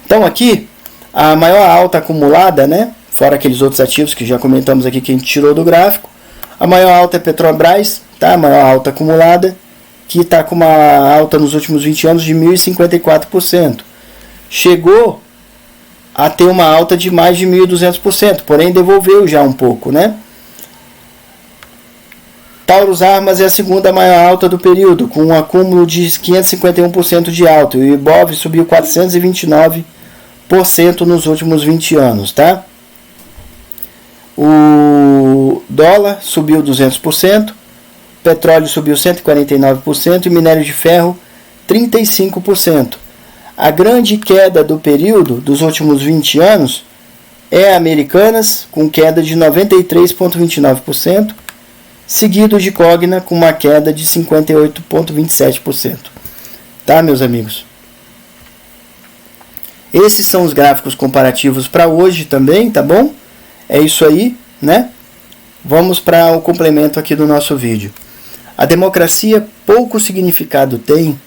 Então aqui, a maior alta acumulada, né, fora aqueles outros ativos que já comentamos aqui que a gente tirou do gráfico, a maior alta é Petrobras, tá, a maior alta acumulada, que está com uma alta nos últimos 20 anos de 1.054%. Chegou a ter uma alta de mais de 1.200%, porém devolveu já um pouco, né? Taurus Armas é a segunda maior alta do período, com um acúmulo de 551% de alta. E o Ibov subiu 429% nos últimos 20 anos, tá? O Dólar subiu 200%, petróleo subiu 149% e minério de ferro 35%. A grande queda do período dos últimos 20 anos é Americanas, com queda de 93,29%, seguido de Cogna, com uma queda de 58,27%. Tá, meus amigos? Esses são os gráficos comparativos para hoje também, tá bom? É isso aí, né? Vamos para o complemento aqui do nosso vídeo. A democracia pouco significado tem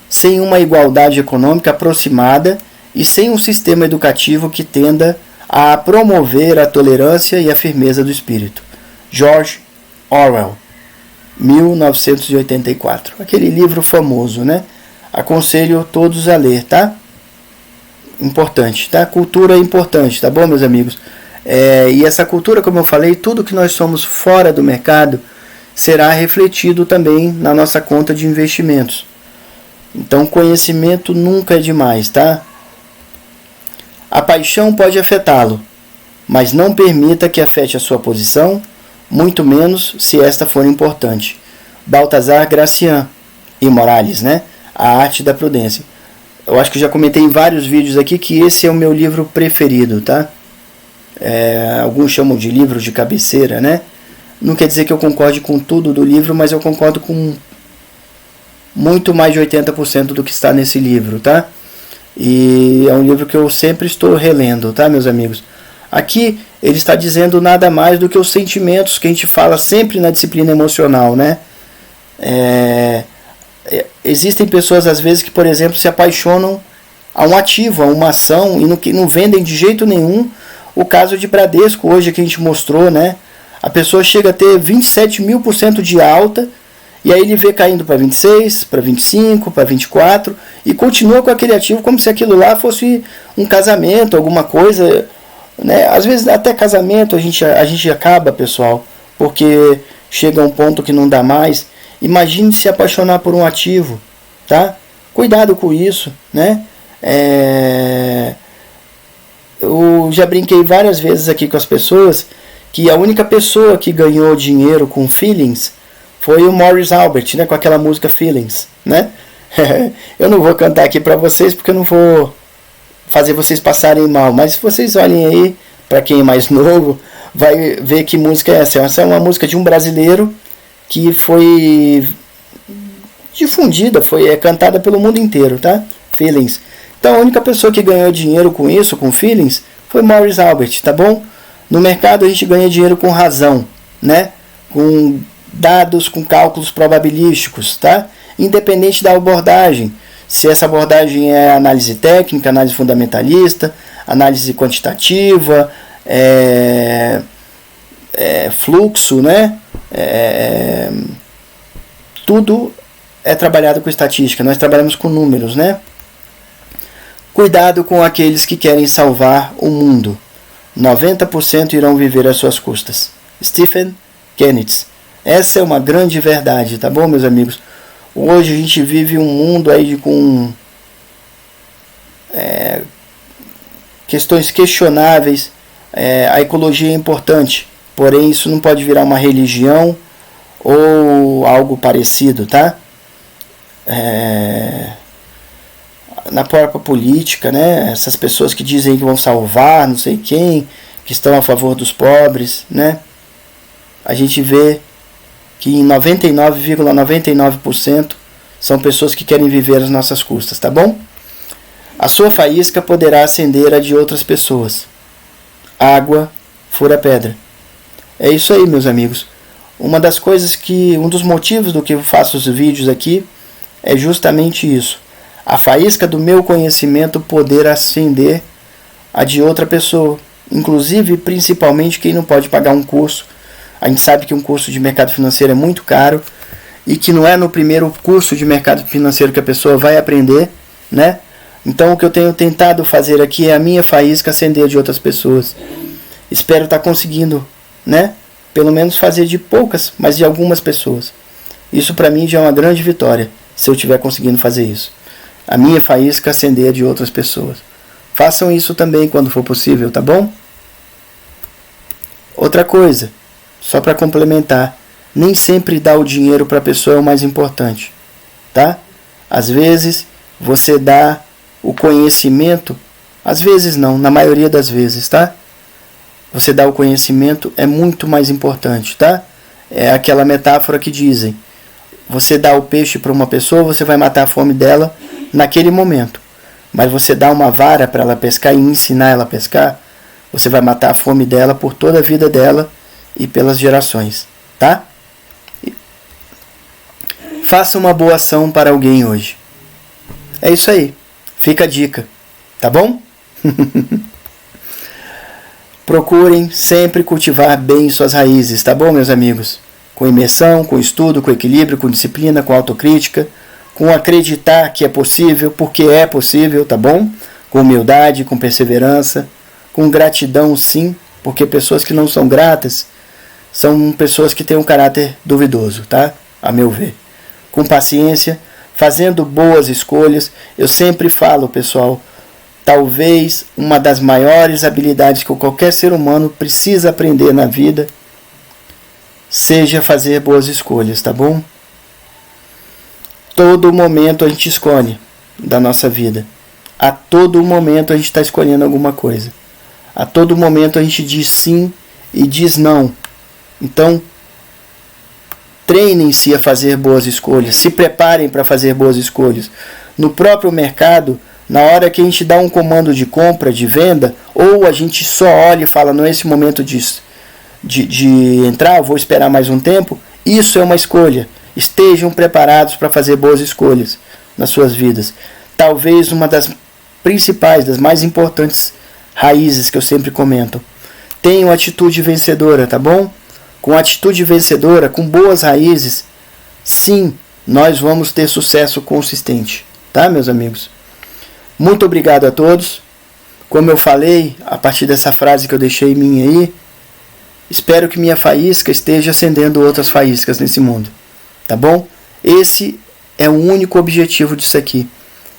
sem uma igualdade econômica aproximada e sem um sistema educativo que tenda a promover a tolerância e a firmeza do espírito. George Orwell, 1984. Aquele livro famoso, né? Aconselho todos a ler, tá? Importante, tá? Cultura é importante, tá bom, meus amigos? E essa cultura, como eu falei, tudo que nós somos fora do mercado será refletido também na nossa conta de investimentos. Então, conhecimento nunca é demais, tá? A paixão pode afetá-lo, mas não permita que afete a sua posição, muito menos se esta for importante. Baltazar Gracian e Morales, né? A Arte da Prudência. Eu acho que já comentei em vários vídeos aqui que esse é o meu livro preferido, tá? Alguns chamam de livro de cabeceira, né? Não quer dizer que eu concorde com tudo do livro, mas eu concordo com muito mais de 80% do que está nesse livro, tá? E é um livro que eu sempre estou relendo, tá, meus amigos? Aqui ele está dizendo nada mais do que os sentimentos que a gente fala sempre na disciplina emocional, né? Existem pessoas às vezes que, por exemplo, se apaixonam a um ativo, a uma ação e não vendem de jeito nenhum. O caso de Bradesco hoje que a gente mostrou, né? A pessoa chega a ter 27.000% de alta e aí ele vê caindo para 26, para 25, para 24 e continua com aquele ativo como se aquilo lá fosse um casamento, alguma coisa, né? Às vezes até casamento a gente acaba, pessoal, porque chega a um ponto que não dá mais. Imagine se apaixonar por um ativo, tá? Cuidado com isso, né? Eu já brinquei várias vezes aqui com as pessoas que a única pessoa que ganhou dinheiro com Feelings foi o Morris Albert, né? Com aquela música Feelings, né? Eu não vou cantar aqui para vocês porque eu não vou fazer vocês passarem mal, mas se vocês olhem aí, para quem é mais novo, vai ver que música é essa. Essa é uma música de um brasileiro que foi difundida, foi cantada pelo mundo inteiro, tá? Feelings. Então a única pessoa que ganhou dinheiro com isso, com Feelings, foi Morris Albert, tá bom? No mercado a gente ganha dinheiro com razão, né? Com dados, com cálculos probabilísticos, tá? Independente da abordagem. Se essa abordagem é análise técnica, análise fundamentalista, análise quantitativa, fluxo, né? Tudo é trabalhado com estatística. Nós trabalhamos com números, né? Cuidado com aqueles que querem salvar o mundo. 90% irão viver às suas custas. Stephen Kenneth. Essa é uma grande verdade, tá bom, meus amigos? Hoje a gente vive um mundo aí com questões questionáveis. A ecologia é importante, porém isso não pode virar uma religião ou algo parecido, tá? Na própria política, né? Essas pessoas que dizem que vão salvar não sei quem, que estão a favor dos pobres, né? A gente vê que em 99,99% são pessoas que querem viver às nossas custas, tá bom? A sua faísca poderá acender a de outras pessoas. Água fura pedra. É isso aí, meus amigos. Um dos motivos do que eu faço os vídeos aqui é justamente isso. A faísca do meu conhecimento poder acender a de outra pessoa. Inclusive, principalmente, quem não pode pagar um curso. A gente sabe que um curso de mercado financeiro é muito caro e que não é no primeiro curso de mercado financeiro que a pessoa vai aprender, né? Então, o que eu tenho tentado fazer aqui é a minha faísca acender de outras pessoas. Espero estar conseguindo, né? Pelo menos fazer de poucas, mas de algumas pessoas. Isso para mim já é uma grande vitória, se eu estiver conseguindo fazer isso. A minha faísca acender de outras pessoas. Façam isso também quando for possível, tá bom? Outra coisa, só para complementar, nem sempre dar o dinheiro para a pessoa é o mais importante, tá? Às vezes você dá o conhecimento, às vezes não, na maioria das vezes, tá? Você dá o conhecimento é muito mais importante, tá? É aquela metáfora que dizem, você dá o peixe para uma pessoa, você vai matar a fome dela naquele momento. Mas você dá uma vara para ela pescar e ensinar ela a pescar, você vai matar a fome dela por toda a vida dela e pelas gerações, tá? Faça uma boa ação para alguém hoje. É isso aí. Fica a dica, tá bom? Procurem sempre cultivar bem suas raízes, tá bom, meus amigos? Com imersão, com estudo, com equilíbrio, com disciplina, com autocrítica, com acreditar que é possível, porque é possível, tá bom? Com humildade, com perseverança, com gratidão, sim, porque pessoas que não são gratas são pessoas que têm um caráter duvidoso, tá? A meu ver. Com paciência, fazendo boas escolhas. Eu sempre falo, pessoal, talvez uma das maiores habilidades que qualquer ser humano precisa aprender na vida seja fazer boas escolhas, tá bom? Todo momento a gente escolhe da nossa vida. A todo momento a gente está escolhendo alguma coisa. A todo momento a gente diz sim e diz não. Então, treinem-se a fazer boas escolhas. Se preparem para fazer boas escolhas. No próprio mercado, na hora que a gente dá um comando de compra, de venda, ou a gente só olha e fala, não é esse momento de entrar, vou esperar mais um tempo, isso é uma escolha. Estejam preparados para fazer boas escolhas nas suas vidas. Talvez uma das principais, das mais importantes raízes que eu sempre comento. Tenham atitude vencedora, tá bom? Com atitude vencedora, com boas raízes, sim, nós vamos ter sucesso consistente, tá, meus amigos? Muito obrigado a todos. Como eu falei, a partir dessa frase que eu deixei minha aí, espero que minha faísca esteja acendendo outras faíscas nesse mundo, tá bom? Esse é o único objetivo disso aqui,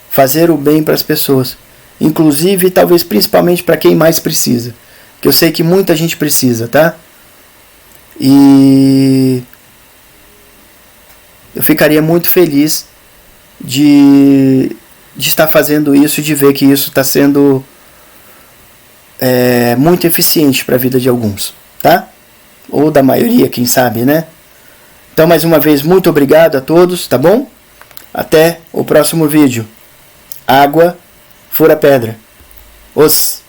fazer o bem para as pessoas, inclusive, talvez principalmente para quem mais precisa, que eu sei que muita gente precisa, tá? E eu ficaria muito feliz de estar fazendo isso e de ver que isso está sendo muito eficiente para a vida de alguns, tá? Ou da maioria, quem sabe, né? Então, mais uma vez, muito obrigado a todos, tá bom? Até o próximo vídeo. Água, fura pedra. Os